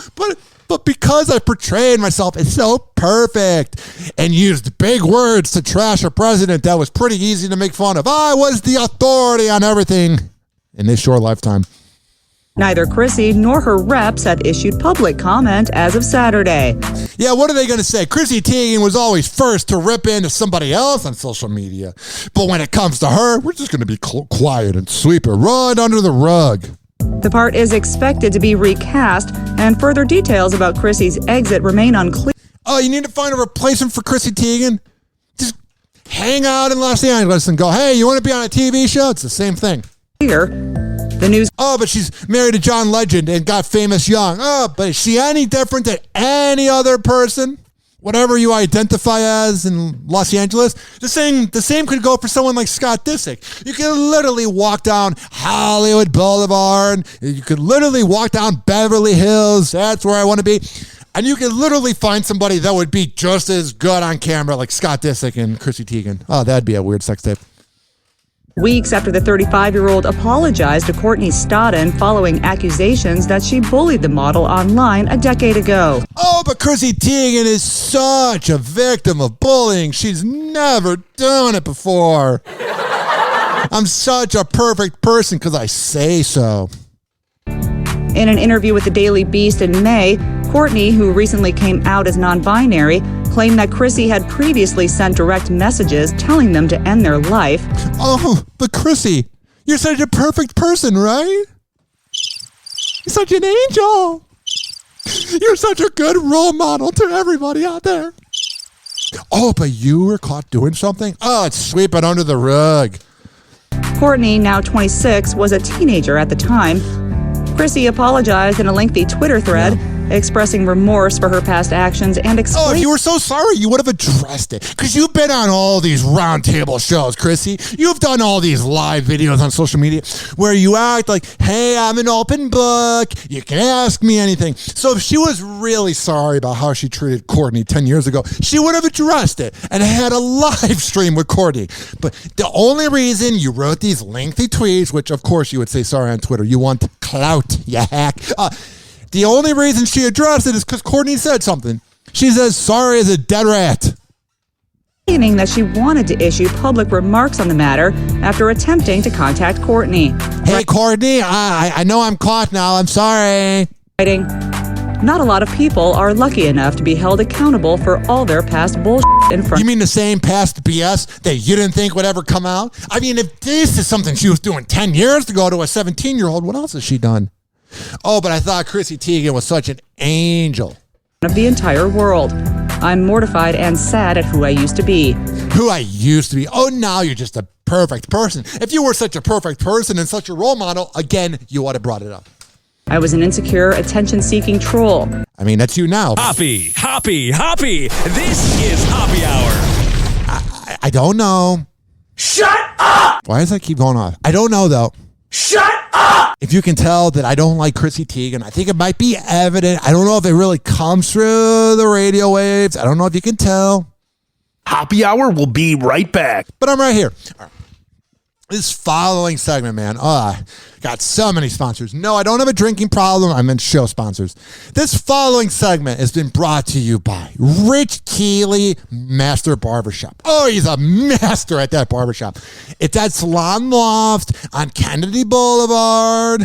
But because I portrayed myself as so perfect and used big words to trash a president that was pretty easy to make fun of, I was the authority on everything in this short lifetime. Neither Chrissy nor her reps had issued public comment as of Saturday. Yeah, what are they going to say? Chrissy Teigen was always first to rip into somebody else on social media. But when it comes to her, we're just going to be quiet and sweep it right under the rug. The part is expected to be recast, and further details about Chrissy's exit remain unclear. Oh, you need to find a replacement for Chrissy Teigen? Just hang out in Los Angeles and go, hey, you want to be on a TV show? It's the same thing. The news. Oh, but she's married to John Legend and got famous young. Oh, but is she any different than any other person? Whatever you identify as in Los Angeles, the same could go for someone like Scott Disick. You could literally walk down Hollywood Boulevard. You could literally walk down Beverly Hills. That's where I want to be. And you could literally find somebody that would be just as good on camera like Scott Disick and Chrissy Teigen. Oh, that'd be a weird sex tape. weeks after the 35-year-old apologized to Courtney Stodden following accusations that she bullied the model online a decade ago. Oh, but Chrissy Teigen is such a victim of bullying. She's never done it before. I'm such a perfect person because I say so. In an interview with the Daily Beast in May, Courtney, who recently came out as non-binary, claimed that Chrissy had previously sent direct messages telling them to end their life. Oh, but Chrissy, you're such a perfect person, right? You're such an angel. You're such a good role model to everybody out there. Oh, but you were caught doing something? Oh, it's sweeping under the rug. Courtney, now 26, was a teenager at the time. Chrissy apologized in a lengthy Twitter thread, expressing remorse for her past actions and Oh, if you were so sorry, you would have addressed it. Because you've been on all these roundtable shows, Chrissy. You've done all these live videos on social media where you act like, hey, I'm an open book. You can ask me anything. So if she was really sorry about how she treated Courtney 10 years ago, she would have addressed it and had a live stream with Courtney. But the only reason you wrote these lengthy tweets, which of course you would say sorry on Twitter, you want clout, you hack. The only reason she addressed it is because Courtney said something. She says, sorry as a dead rat. Claiming that she wanted to issue public remarks on the matter after attempting to contact Courtney. Hey, Courtney, I know I'm caught now. I'm sorry. Writing, not a lot of people are lucky enough to be held accountable for all their past bullshit in front. You mean the same past BS that you didn't think would ever come out? I mean, if this is something she was doing 10 years ago to a 17-year-old, what else has she done? Oh, but I thought Chrissy Teigen was such an angel. Of the entire world. I'm mortified and sad at who I used to be. Who I used to be? Oh, now you're just a perfect person. If you were such a perfect person and such a role model, again, you would have brought it up. I was an insecure, attention-seeking troll. I mean, that's you now. Hoppy. This is Hoppy Hour. I don't know. Shut up! Why does that keep going off? I don't know, though. Shut up! If you can tell that I don't like Chrissy Teigen, I think it might be evident. I don't know if it really comes through the radio waves. I don't know if you can tell. Hoppy Hour will be right back. But I'm right here. All right. This following segment, man. Got so many sponsors. No, I don't have a drinking problem. I meant show sponsors. This following segment has been brought to you by Rich Keeley Master Barbershop. Oh, he's a master at that barbershop. It's at Salon Loft on Kennedy Boulevard,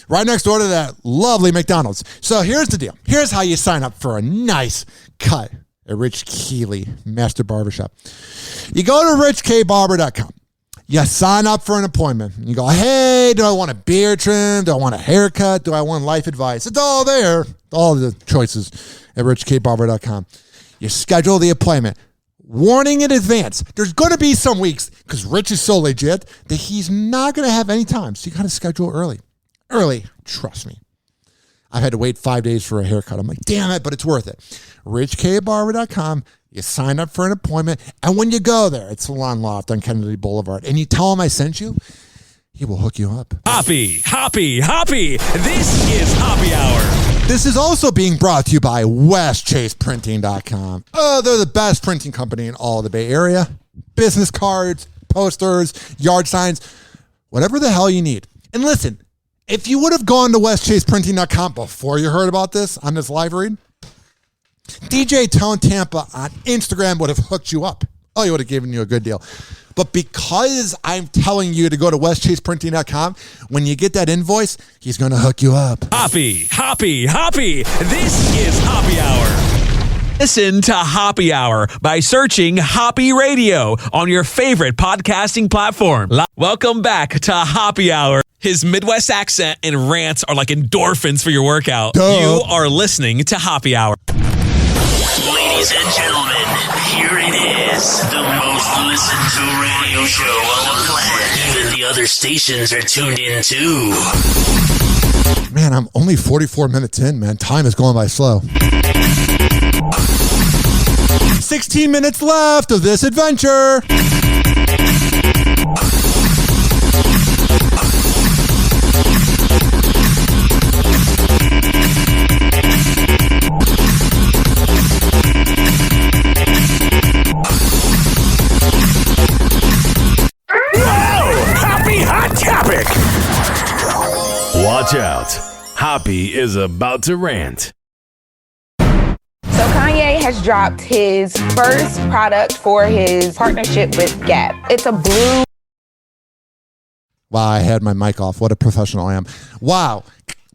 right next door to that lovely McDonald's. So here's the deal. Here's how you sign up for a nice cut at Rich Keeley Master Barbershop. You go to richkbarber.com. You sign up for an appointment. You go, hey, do I want a beard trim? Do I want a haircut? Do I want life advice? It's all there. All the choices at richkbarber.com. You schedule the appointment. Warning in advance. There's going to be some weeks, because Rich is so legit, that he's not going to have any time. So you got to schedule early. Early. Trust me. I've had to wait 5 days for a haircut. I'm like, damn it, but it's worth it. richkbarber.com. You sign up for an appointment, and when you go there, it's Salon Loft on Kennedy Boulevard, and you tell him I sent you, he will hook you up. Hoppy. This is Hoppy Hour. This is also being brought to you by WestChasePrinting.com. Oh, they're the best printing company in all the Bay Area. Business cards, posters, yard signs, whatever the hell you need. And listen, if you would have gone to WestChasePrinting.com before you heard about this on this live read, DJ Tone Tampa on Instagram would have hooked you up. Oh, he would have given you a good deal. But because I'm telling you to go to WestChasePrinting.com, when you get that invoice, he's going to hook you up. Hoppy. This is Hoppy Hour. Listen to Hoppy Hour by searching Hoppy Radio on your favorite podcasting platform. Welcome back to Hoppy Hour. His Midwest accent and rants are like endorphins for your workout. Duh. You are listening to Hoppy Hour. Ladies and gentlemen, here it is, the most listened to radio show on the planet. Even the other stations are tuned in too. Man, I'm only 44 minutes in, man. Time is going by slow. 16 minutes left of this adventure. Watch out. Hoppy is about to rant. So Kanye has dropped his first product for his partnership with Gap. It's a blue. Wow, I had my mic off. What a professional I am. Wow.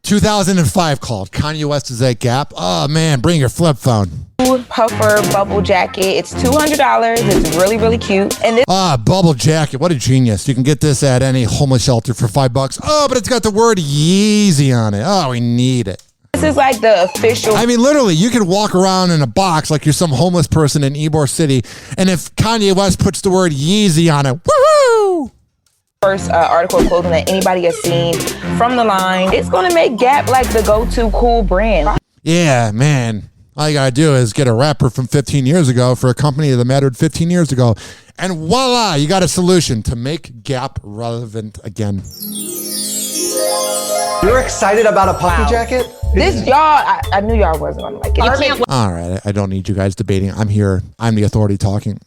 2005 called. Kanye West is at Gap. Oh, man, bring your flip phone. Puffer bubble jacket. It's $200. It's really, really cute. And this Bubble jacket. What a genius. You can get this at any homeless shelter for $5. Oh, but it's got the word Yeezy on it. Oh, we need it. This is like the official. I mean, literally, you can walk around in a box like you're some homeless person in Ybor City, and if Kanye West puts the word Yeezy on it, woohoo! First article of clothing that anybody has seen from the line. It's going to make Gap like the go-to cool brand. Yeah, man. All you got to do is get a rapper from 15 years ago for a company that mattered 15 years ago, and voila, you got a solution to make Gap relevant again. You're excited about a puffy jacket? This, y'all, I knew y'all wasn't going to like it. All right, I don't need you guys debating. I'm here. I'm the authority talking.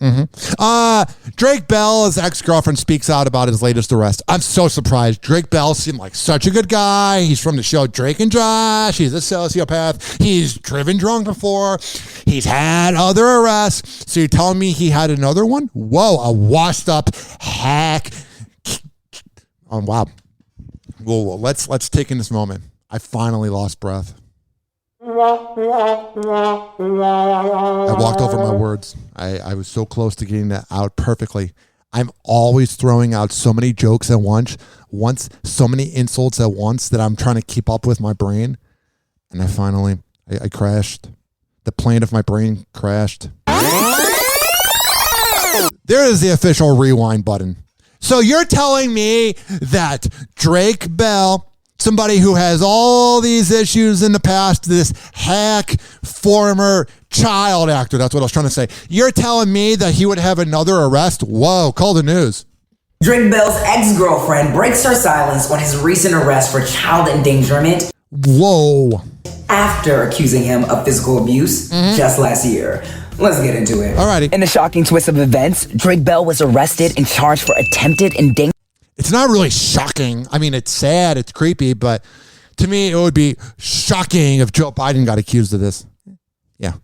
Drake Bell's ex-girlfriend speaks out about his latest arrest. I'm so surprised. Drake Bell seemed like such a good guy. He's from the show Drake and Josh. He's a sociopath. He's driven drunk before. He's had other arrests. So you're telling me he had another one? Whoa, a washed up hack. Oh, wow. Whoa, let's take in this moment. I finally lost breath. I walked over my words. I was so close to getting that out perfectly. I'm always throwing out so many jokes at once, so many insults at once that I'm trying to keep up with my brain. And I crashed. The plane of my brain crashed. There is the official rewind button. So you're telling me that Drake Bell, somebody who has all these issues in the past, this hack, former child actor, that's what I was trying to say. You're telling me that he would have another arrest? Whoa, call the news. Drake Bell's ex-girlfriend breaks her silence on his recent arrest for child endangerment. Whoa. After accusing him of physical abuse just last year. Let's get into it. Alrighty. In a shocking twist of events, Drake Bell was arrested and charged for attempted endangerment. It's not really shocking. I mean, it's sad, it's creepy, but to me, it would be shocking if Joe Biden got accused of this. Yeah.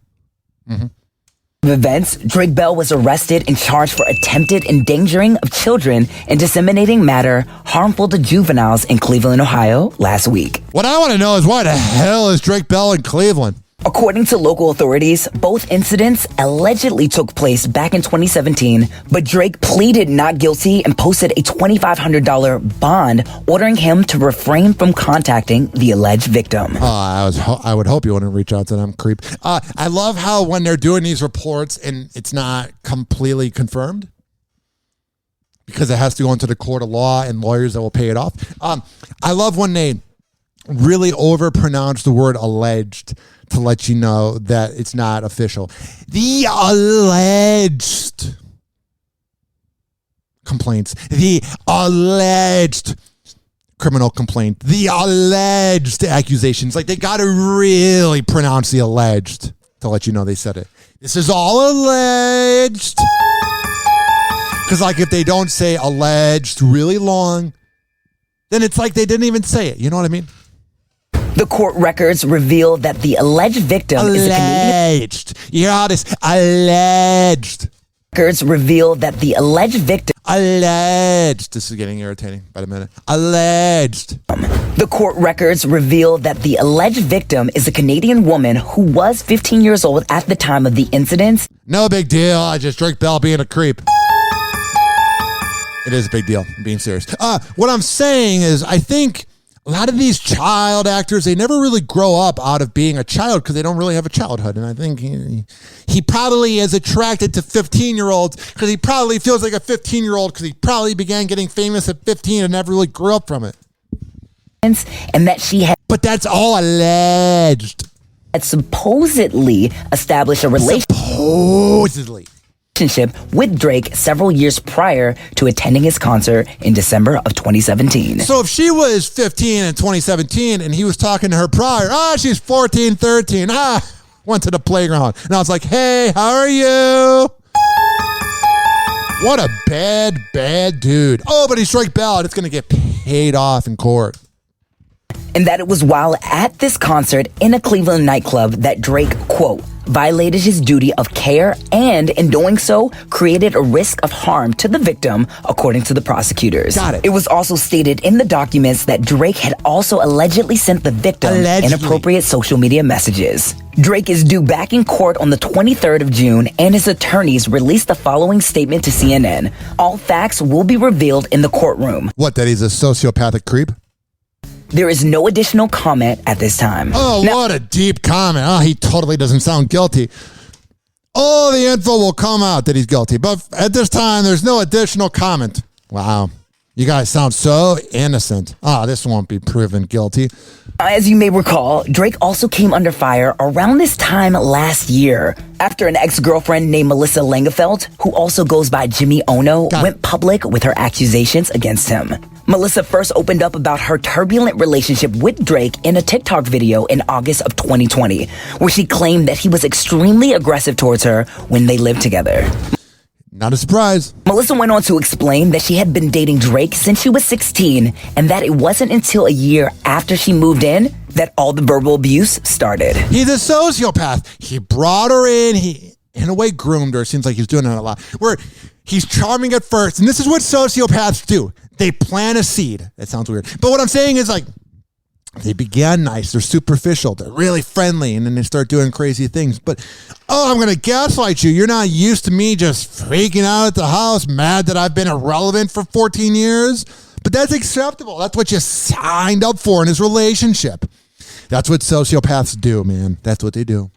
Events, Drake Bell was arrested and charged for attempted endangering of children and disseminating matter harmful to juveniles in Cleveland, Ohio last week. What I want to know is why the hell is Drake Bell in Cleveland? According to local authorities, both incidents allegedly took place back in 2017, but Drake pleaded not guilty and posted a $2,500 bond, ordering him to refrain from contacting the alleged victim. I would hope you wouldn't reach out to them, creep. I love how when they're doing these reports and it's not completely confirmed, because it has to go into the court of law and lawyers that will pay it off. I love when they really overpronounce the word alleged to let you know that it's not official. The alleged complaints, the alleged criminal complaint, the alleged accusations. Like, they got to really pronounce the alleged to let you know they said it. This is all alleged. Because, like, if they don't say alleged really long, then it's like they didn't even say it. You know what I mean? The court records reveal that the alleged victim is a Canadian. You hear how this alleged. Records reveal that the alleged victim. Alleged. This is getting irritating by the minute. Alleged. The court records reveal that the alleged victim is a Canadian woman who was 15 years old at the time of the incidents. No big deal. I just Drake Bell being a creep. It is a big deal. I'm being serious. What I'm saying is, I think a lot of these child actors, they never really grow up out of being a child because they don't really have a childhood. And I think he probably is attracted to 15-year-olds because he probably feels like a 15-year-old because he probably began getting famous at 15 and never really grew up from it. And that she had. But that's all alleged. Had supposedly established a relationship. Supposedly. With Drake several years prior to attending his concert in December of 2017. So if she was 15 in 2017 and he was talking to her prior, she's 14, 13, went to the playground. And I was like, hey, how are you? What a bad, bad dude. Oh, but he's Drake Bell and it's going to get paid off in court. and that it was while at this concert in a Cleveland nightclub that Drake, quote, violated his duty of care and, in doing so, created a risk of harm to the victim, according to the prosecutors. Got it. It was also stated in the documents that Drake had also allegedly sent the victim inappropriate social media messages. Drake is due back in court on the 23rd of June, and his attorneys released the following statement to CNN. All facts will be revealed in the courtroom. What, that he's a sociopathic creep? There is no additional comment at this time. Oh, what a deep comment. Oh, he totally doesn't sound guilty. All the info will come out that he's guilty. But at this time, there's no additional comment. Wow. You guys sound so innocent. Oh, this won't be proven guilty. As you may recall, Drake also came under fire around this time last year after an ex-girlfriend named Melissa Langefeld, who also goes by Jimmy Ono, went public with her accusations against him. Melissa first opened up about her turbulent relationship with Drake in a TikTok video in August of 2020, where she claimed that he was extremely aggressive towards her when they lived together. Not a surprise. Melissa went on to explain that she had been dating Drake since she was 16 and that it wasn't until a year after she moved in that all the verbal abuse started. He's a sociopath. He brought her in. He, in a way, groomed her. Seems like he's doing that a lot. Where he's charming at first. And this is what sociopaths do. They plant a seed. That sounds weird. But what I'm saying is, like, they began nice. They're superficial. They're really friendly. And then they start doing crazy things. But, oh, I'm going to gaslight you. You're not used to me just freaking out at the house, mad that I've been irrelevant for 14 years. But that's acceptable. That's what you signed up for in his relationship. That's what sociopaths do, man. That's what they do.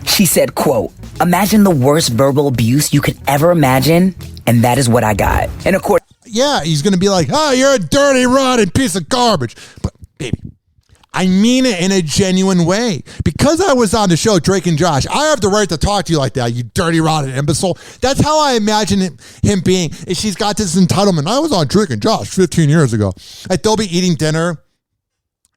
She said, quote, imagine the worst verbal abuse you could ever imagine. And that is what I got. And of course, yeah, he's going to be like, oh, you're a dirty, rotten piece of garbage. But, baby, I mean it in a genuine way. Because I was on the show, Drake and Josh, I have the right to talk to you like that, you dirty, rotten imbecile. That's how I imagine him being. She's got this entitlement. I was on Drake and Josh 15 years ago. Like, they'll be eating dinner,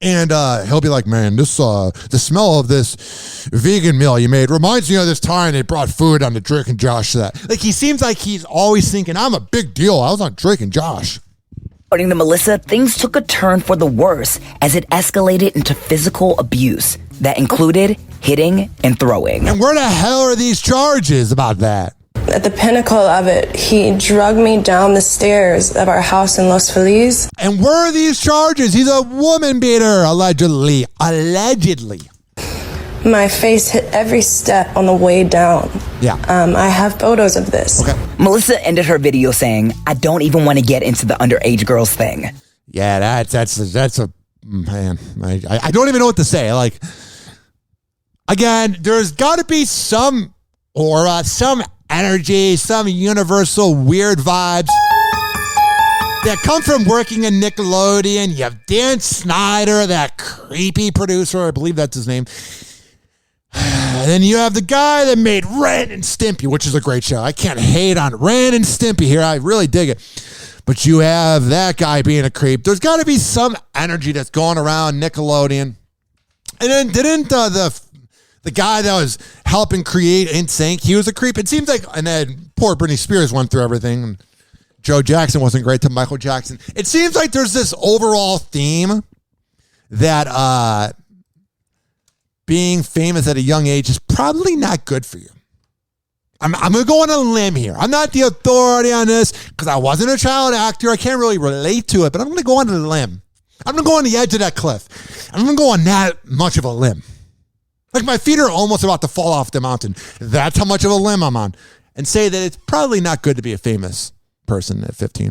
and he'll be like, man, this the smell of this vegan meal you made reminds me of this time they brought food on the Drake and Josh set. Like, he seems like he's always thinking, I'm a big deal. I was on Drake and Josh. according to Melissa, things took a turn for the worse as it escalated into physical abuse that included hitting and throwing. And where the hell are these charges about that? At the pinnacle of it, he dragged me down the stairs of our house in Los Feliz. And where are these charges? He's a woman beater, allegedly. Allegedly. My face hit every step on the way down. Yeah. I have photos of this. Okay. Melissa ended her video saying, I don't even want to get into the underage girls thing. Yeah, that's a man. I don't even know what to say. Like, again, there's got to be some aura, some energy, some universal weird vibes that come from working in Nickelodeon. You have Dan Snyder, that creepy producer, I believe that's his name. And then you have the guy that made Ren and Stimpy, which is a great show. I can't hate on Ren and Stimpy here. I really dig it. But you have that guy being a creep. There's got to be some energy that's going around Nickelodeon. And then didn't the guy that was helping create NSYNC, he was a creep. It seems like, and then poor Britney Spears went through everything. And Joe Jackson wasn't great to Michael Jackson. It seems like there's this overall theme that being famous at a young age is probably not good for you. I'm going to go on a limb here. I'm not the authority on this because I wasn't a child actor. I can't really relate to it, but I'm going to go on a limb. I'm going to go on the edge of that cliff. I'm going to go on that much of a limb. Like my feet are almost about to fall off the mountain. That's how much of a limb I'm on. And say that it's probably not good to be a famous person at 15.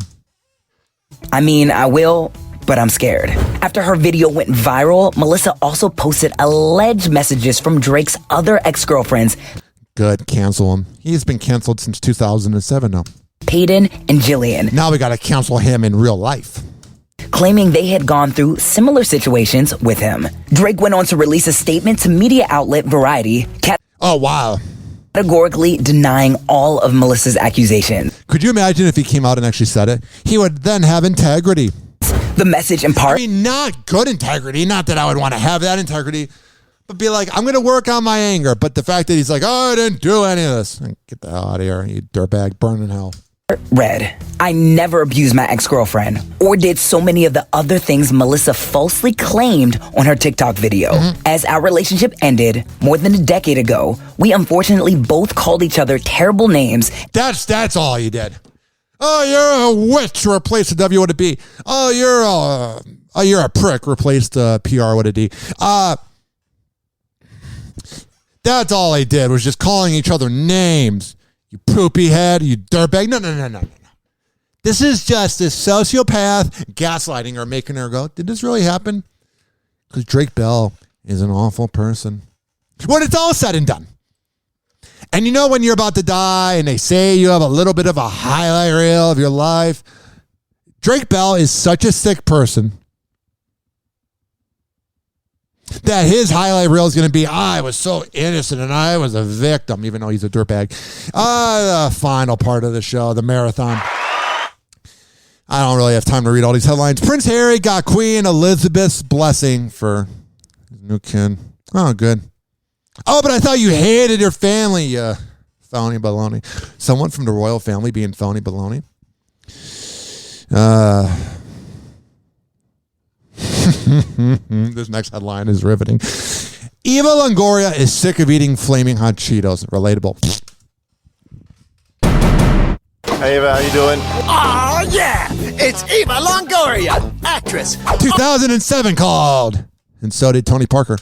I mean, I will, but I'm scared. After her video went viral, Melissa also posted alleged messages from Drake's other ex-girlfriends. Good, cancel him. He's been canceled since 2007 now. Peyton and Jillian. Now we got to cancel him in real life. Claiming they had gone through similar situations with him. Drake went on to release a statement to media outlet Variety. Oh, wow. Categorically denying all of Melissa's accusations. Could you imagine if he came out and actually said it? He would then have integrity. The message in part. I mean, not good integrity. Not that I would want to have that integrity. But be like, I'm going to work on my anger. But the fact that he's like, oh, I didn't do any of this. Get the hell out of here, you dirtbag. Burn in hell. read, I never abused my ex-girlfriend or did so many of the other things Melissa falsely claimed on her TikTok video. As our relationship ended more than a decade ago, we unfortunately both called each other terrible names. That's all you did. Oh, you're a witch, replaced the W with a B. Oh, you're a prick, replaced the PR with a D. That's all I did was just calling each other names. You poopy head, you dirtbag. No. This is just this sociopath gaslighting her, making her go, did this really happen? Because Drake Bell is an awful person. When it's all said and done. And you know when you're about to die and they say you have a little bit of a highlight reel of your life, Drake Bell is such a sick person that his highlight reel is going to be, I was so innocent and I was a victim, even though he's a dirtbag. The final part of the show, the marathon. I don't really have time to read all these headlines. Prince Harry got Queen Elizabeth's blessing for his new kid. Oh, good. Oh, but I thought you hated your family, phony baloney. Someone from the royal family being phony baloney. This next headline is riveting. Eva Longoria is sick of eating flaming hot Cheetos. Relatable. Hey Eva, how you doing? Oh yeah, it's Eva Longoria, actress, 2007 called, and so did Tony Parker.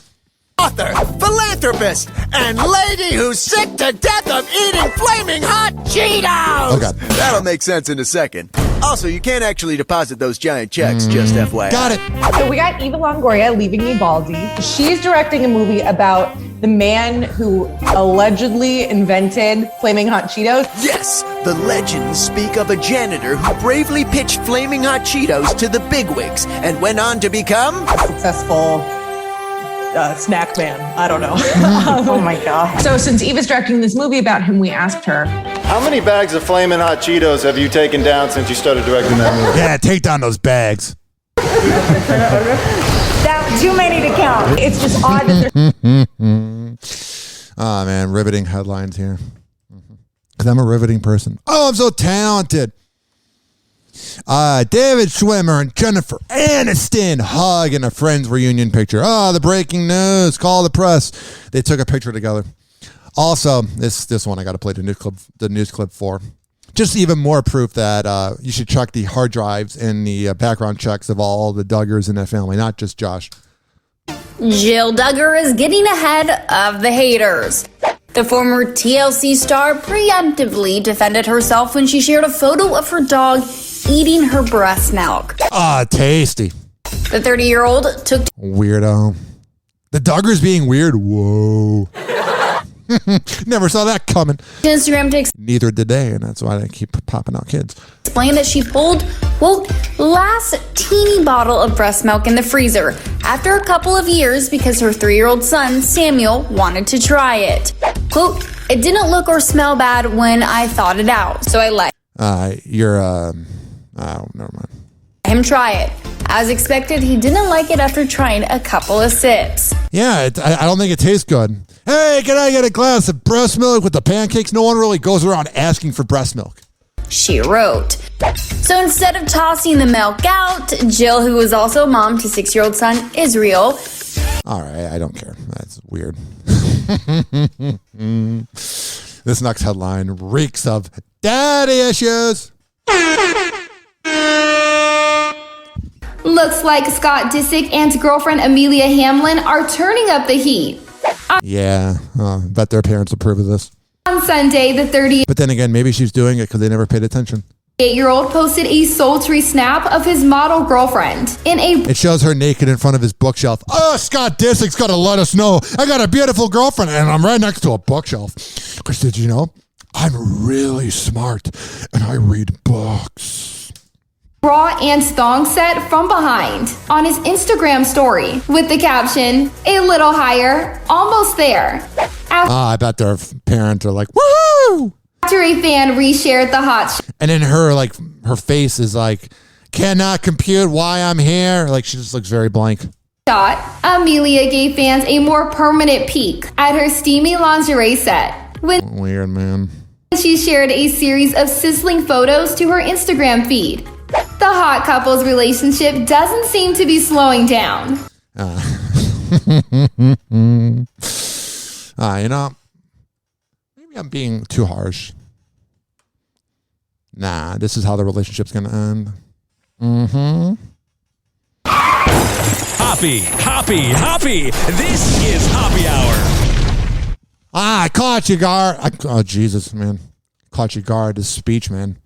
Author, philanthropist, and lady who's sick to death of eating flaming hot Cheetos! Oh, God. That'll make sense in a second. Also, you can't actually deposit those giant checks, just FYI. Got it. So we got Eva Longoria, Leaving Me Baldy. She's directing a movie about the man who allegedly invented flaming hot Cheetos. Yes, the legends speak of a janitor who bravely pitched flaming hot Cheetos to the bigwigs and went on to become a successful snack man. I don't know. Oh my God. So since Eva's directing this movie about him, we asked her, How many bags of Flamin' Hot Cheetos have you taken down since you started directing that movie? Yeah, take down those bags. That too many to count. It's just odd that Oh, man, riveting headlines here. Because I'm a riveting person. Oh, I'm so talented. David Schwimmer and Jennifer Aniston hug in a Friends reunion picture. Oh, the breaking news. Call the press. They took a picture together. Also, this one I got to play the news clip for. Just even more proof that you should check the hard drives and the background checks of all the Duggars in that family, not just Josh. Jill Duggar is getting ahead of the haters. The former TLC star preemptively defended herself when she shared a photo of her dog eating her breast milk. Tasty. The 30-year-old took Weirdo. The Duggars being weird? Whoa. Never saw that coming. to Instagram to Neither did they, and that's why they keep popping out kids. explain that she pulled, quote, last teeny bottle of breast milk in the freezer after a couple of years because her 3-year-old son, Samuel, wanted to try it. Quote, it didn't look or smell bad when I thought it out, so I let Never mind. him try it. As expected, he didn't like it after trying a couple of sips. Yeah, I don't think it tastes good. Hey, can I get a glass of breast milk with the pancakes? No one really goes around asking for breast milk. She wrote. So instead of tossing the milk out, Jill, who was also mom to 6-year-old son Israel. All right, I don't care. That's weird. This next headline reeks of daddy issues. Looks like Scott Disick and his girlfriend Amelia Hamlin are turning up the heat. Yeah, bet their parents approve of this. On Sunday, the 38-year-old But then again, maybe she's doing it because they never paid attention. posted a sultry snap of his model girlfriend in a It shows her naked in front of his bookshelf. Oh, Scott Disick's got to let us know. I got a beautiful girlfriend, and I'm right next to a bookshelf. Because did you know? I'm really smart, and I read books. bra and thong set from behind on his Instagram story with the caption, a little higher, almost there. I bet their parents are like, woohoo! After a fan reshared the hot And then her face is like, cannot compute why I'm here. Like, she just looks very blank. shot, Amelia gave fans a more permanent peek at her steamy lingerie set. When Weird, man. she shared a series of sizzling photos to her Instagram feed. The hot couple's relationship doesn't seem to be slowing down. Maybe I'm being too harsh. Nah, this is how the relationship's going to end. Hoppy. This is Hoppy Hour. I caught you, guard. Oh, Jesus, man. Caught you, guard. This speech, man.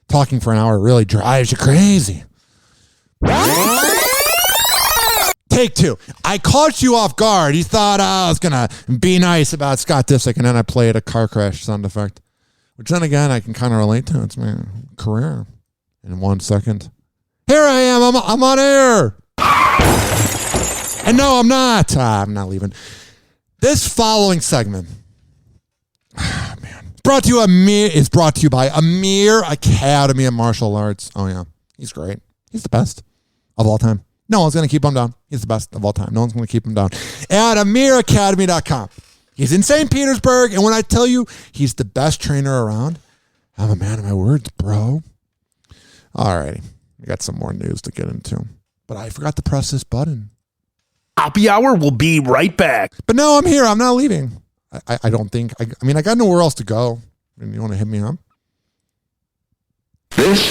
Talking for an hour really drives you crazy. Take two. I caught you off guard. You thought I was going to be nice about Scott Disick, and then I played a car crash sound effect. Which then again, I can kind of relate to. It's my career. In 1 second. Here I am. I'm on air. And no, I'm not. I'm not leaving. This following segment, is brought to you by Amir Academy of Martial Arts. Oh yeah, he's great. He's the best of all time. No one's going to keep him down. He's the best of all time. No one's going to keep him down. At AmirAcademy.com. He's in St. Petersburg, and when I tell you he's the best trainer around, I'm a man of my words, bro. All righty. We got some more news to get into, but I forgot to press this button. Hoppy Hour will be right back. But no, I'm here. I'm not leaving. I don't think. I got nowhere else to go. And you want to hit me up? This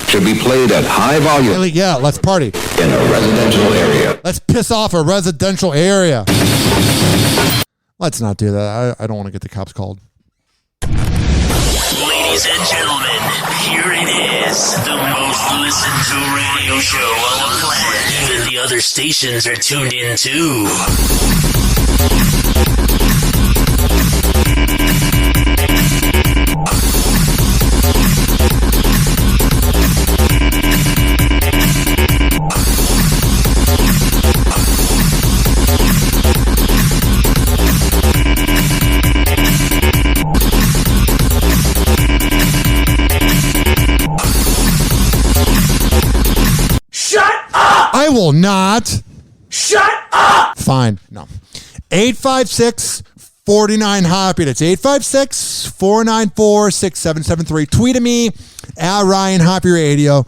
should be played at high volume. Really? Yeah, let's party. In a residential area. Let's piss off a residential area. Let's not do that. I don't want to get the cops called. Ladies and gentlemen, here it is. The most listened to radio show on the planet. Even the other stations are tuned in too. I will not. Shut up! Fine. No. 856-49-HOPPY. That's 856-494-6773. Tweet at me at Ryan Hoppy Radio.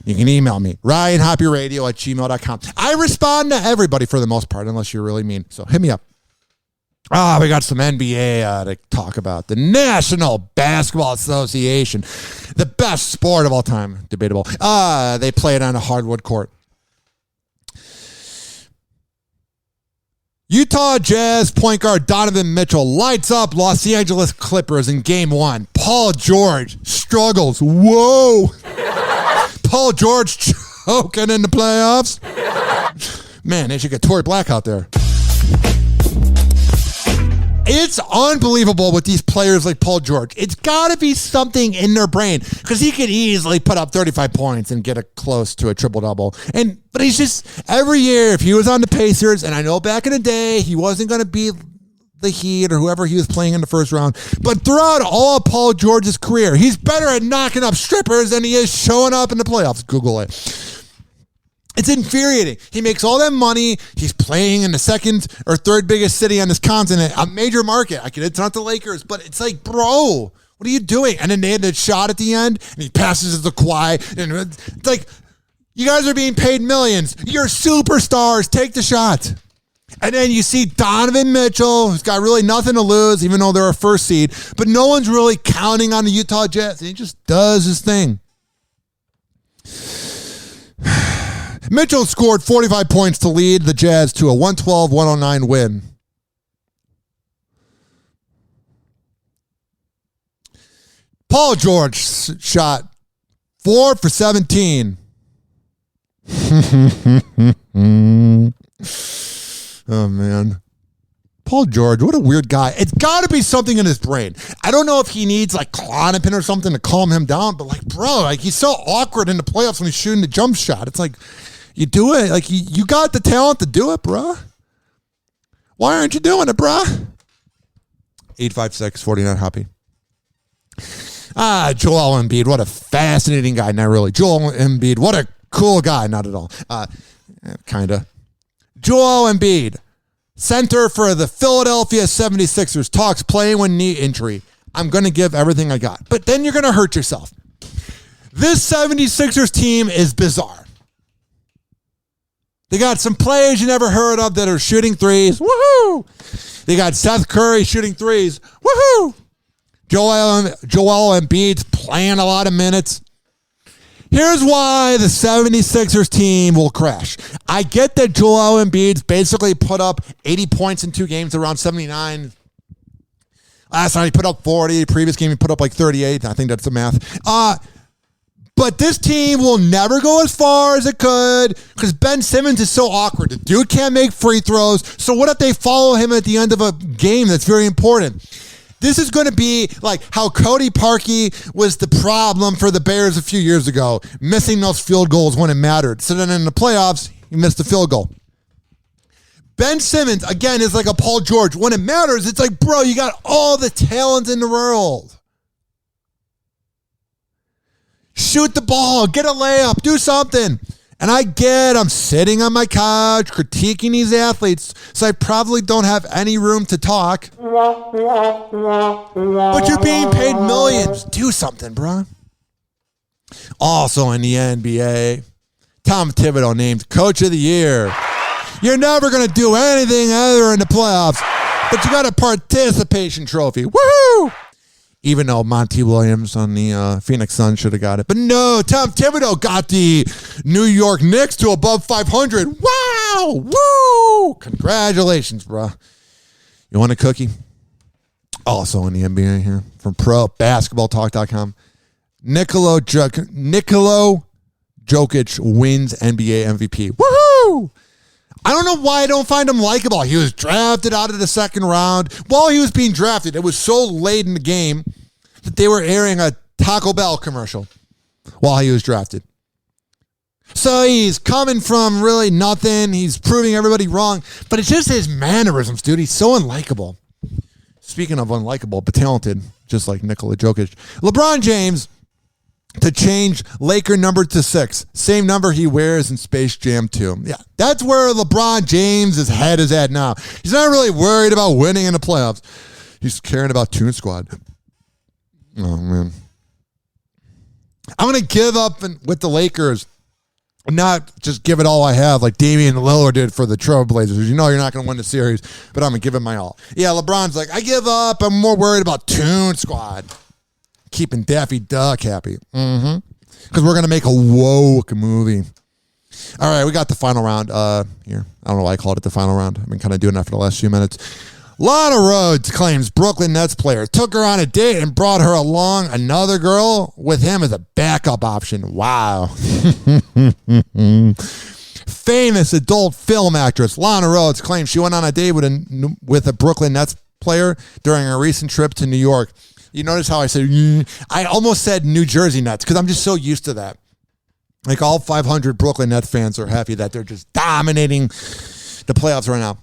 You can email me, RyanHoppyRadio@gmail.com. I respond to everybody for the most part, unless you're really mean. So hit me up. We got some NBA to talk about. The National Basketball Association. The best sport of all time. Debatable. They play it on a hardwood court. Utah Jazz point guard Donovan Mitchell lights up Los Angeles Clippers in Game 1. Paul George struggles. Whoa. Paul George choking in the playoffs. Man, they should get Tory Black out there. It's unbelievable with these players like Paul George. It's got to be something in their brain because he could easily put up 35 points and get close to a triple-double. But he's just, every year, if he was on the Pacers, and I know back in the day he wasn't going to be the Heat or whoever he was playing in the first round, but throughout all of Paul George's career, he's better at knocking up strippers than he is showing up in the playoffs. Google it. It's infuriating. He makes all that money. He's playing in the second or third biggest city on this continent, a major market. It's not the Lakers, but it's like, bro, what are you doing? And then they had that shot at the end, and he passes it to Kawhi. And it's like, you guys are being paid millions. You're superstars. Take the shot. And then you see Donovan Mitchell, who's got really nothing to lose, even though they're a first seed. But no one's really counting on the Utah Jazz. And he just does his thing. Mitchell scored 45 points to lead the Jazz to a 112-109 win. Paul George shot 4 for 17. Oh, man. Paul George, what a weird guy. It's got to be something in his brain. I don't know if he needs like Klonopin or something to calm him down, but like, bro, like he's so awkward in the playoffs when he's shooting the jump shot. It's like, you do it. Like, you got the talent to do it, bro. Why aren't you doing it, bro? 856-49-HOPPY. Joel Embiid, what a fascinating guy. Not really. Joel Embiid, what a cool guy. Not at all. Kind of. Joel Embiid, center for the Philadelphia 76ers, talks playing with knee injury. I'm going to give everything I got. But then you're going to hurt yourself. This 76ers team is bizarre. They got some players you never heard of that are shooting threes. Woohoo! They got Seth Curry shooting threes. Woohoo! Joel Embiid's playing a lot of minutes. Here's why the 76ers team will crash. I get that Joel Embiid's basically put up 80 points in 2 games, around 79. Last night he put up 40. Previous game he put up like 38. I think that's the math. But this team will never go as far as it could because Ben Simmons is so awkward. The dude can't make free throws. So what if they follow him at the end of a game that's very important? This is going to be like how Cody Parkey was the problem for the Bears a few years ago, missing those field goals when it mattered. So then in the playoffs, he missed the field goal. Ben Simmons, again, is like a Paul George. When it matters, it's like, bro, you got all the talent in the world. Shoot the ball, get a layup, do something. And I get I'm sitting on my couch critiquing these athletes, so I probably don't have any room to talk. But you're being paid millions. Do something, bro. Also in the NBA, Tom Thibodeau named Coach of the Year. You're never going to do anything other in the playoffs, but you got a participation trophy. Woohoo! Even though Monty Williams on the Phoenix Suns should have got it. But no, Tom Thibodeau got the New York Knicks to above 500. Wow! Woo! Congratulations, bro. You want a cookie? Also in the NBA here from ProBasketballTalk.com. Nicolo Jokich wins NBA MVP. Woohoo! I don't know why I don't find him likable. He was drafted out of the second round. While he was being drafted, it was so late in the game that they were airing a Taco Bell commercial while he was drafted. So he's coming from really nothing. He's proving everybody wrong. But it's just his mannerisms, dude. He's so unlikable. Speaking of unlikable, but talented, just like Nicolo Jokic. LeBron James to change Laker number to 6. Same number he wears in Space Jam 2. Yeah, that's where LeBron James' head is at now. He's not really worried about winning in the playoffs. He's caring about Toon Squad. Oh, man. I'm going to give up with the Lakers. Not just give it all I have like Damian Lillard did for the Trailblazers. You know you're not going to win the series, but I'm going to give it my all. Yeah, LeBron's like, I give up. I'm more worried about Toon Squad. Keeping Daffy Duck happy. Because we're going to make a woke movie. All right, we got the final round here. I don't know why I called it the final round. I've been kind of doing that for the last few minutes. Lana Rhoades claims Brooklyn Nets player took her on a date and brought her along another girl with him as a backup option. Wow. Famous adult film actress Lana Rhoades claims she went on a date with a Brooklyn Nets player during a recent trip to New York. You notice how I said, I almost said New Jersey Nets because I'm just so used to that. Like all 500 Brooklyn Nets fans are happy that they're just dominating the playoffs right now.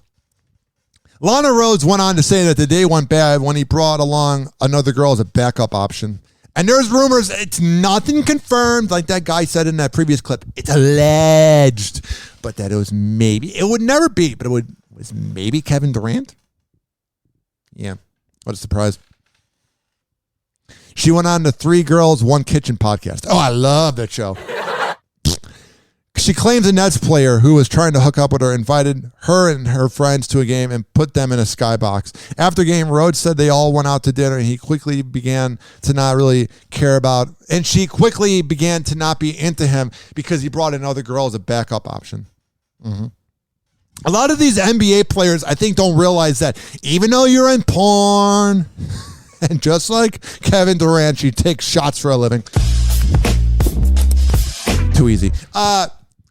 Lana Rhoades went on to say that the day went bad when he brought along another girl as a backup option. And there's rumors, it's nothing confirmed, like that guy said in that previous clip. It's alleged, but that it was maybe, it would never be, but it was maybe Kevin Durant. Yeah, what a surprise. She went on the 3 Girls, 1 Kitchen podcast. Oh, I love that show. She claims a Nets player who was trying to hook up with her invited her and her friends to a game and put them in a skybox. After game, Rhoades said they all went out to dinner and he quickly began to not really care about, and she quickly began to not be into him because he brought another girl as a backup option. A lot of these NBA players, I think, don't realize that even though you're in porn, and just like Kevin Durant, she takes shots for a living. Too easy.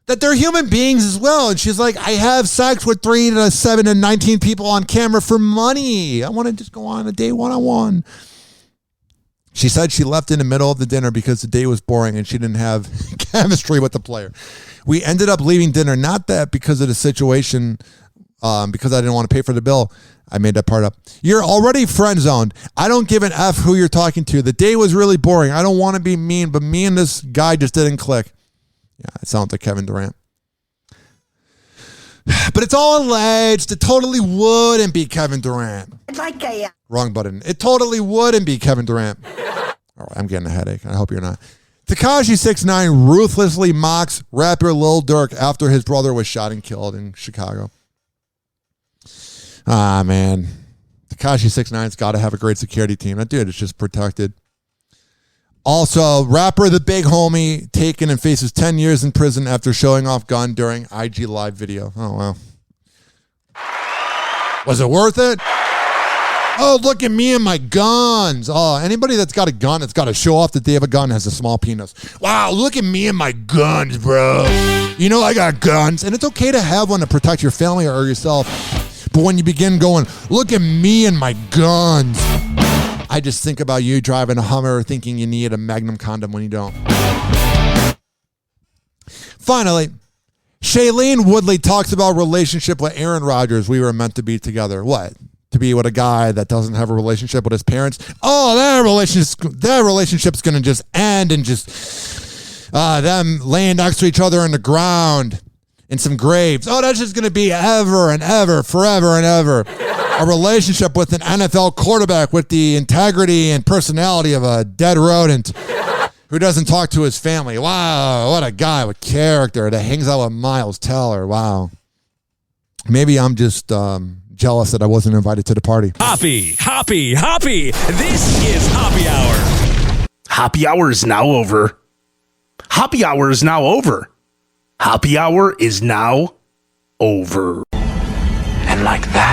That they're human beings as well. And she's like, I have sex with 3 to 7 and 19 people on camera for money. I want to just go on a date one-on-one. She said she left in the middle of the dinner because the day was boring and she didn't have chemistry with the player. We ended up leaving dinner, not that because of the situation, because I didn't want to pay for the bill. I made that part up. You're already friend zoned. I don't give an F who you're talking to. The day was really boring. I don't want to be mean, but me and this guy just didn't click. Yeah, it sounds like Kevin Durant. But it's all alleged. It totally wouldn't be Kevin Durant. Wrong button. It totally wouldn't be Kevin Durant. All right, I'm getting a headache. I hope you're not. Tekashi 6ix9ine ruthlessly mocks rapper Lil Durk after his brother was shot and killed in Chicago. Ah, man. Tekashi 6ix9ine's got to have a great security team. That dude is just protected. Also, rapper The Big Homie taken and faces 10 years in prison after showing off gun during IG Live video. Oh, wow. Was it worth it? Oh, look at me and my guns. Oh, anybody that's got a gun that's got to show off that they have a gun has a small penis. Wow, look at me and my guns, bro. You know I got guns. And it's okay to have one to protect your family or yourself. But when you begin going, look at me and my guns, I just think about you driving a Hummer thinking you need a Magnum condom when you don't. Finally, Shailene Woodley talks about relationship with Aaron Rodgers. We were meant to be together. What? To be with a guy that doesn't have a relationship with his parents? Oh, that relationship's going to just end and just them laying next to each other in the ground in some graves. Oh, that's just going to be ever and ever, forever and ever. A relationship with an NFL quarterback with the integrity and personality of a dead rodent who doesn't talk to his family. Wow, what a guy with character that hangs out with Miles Teller. Wow. Maybe I'm just jealous that I wasn't invited to the party. Hoppy. This is Hoppy Hour. Hoppy Hour is now over. Hoppy Hour is now over. Hoppy Hour is now over. And like that,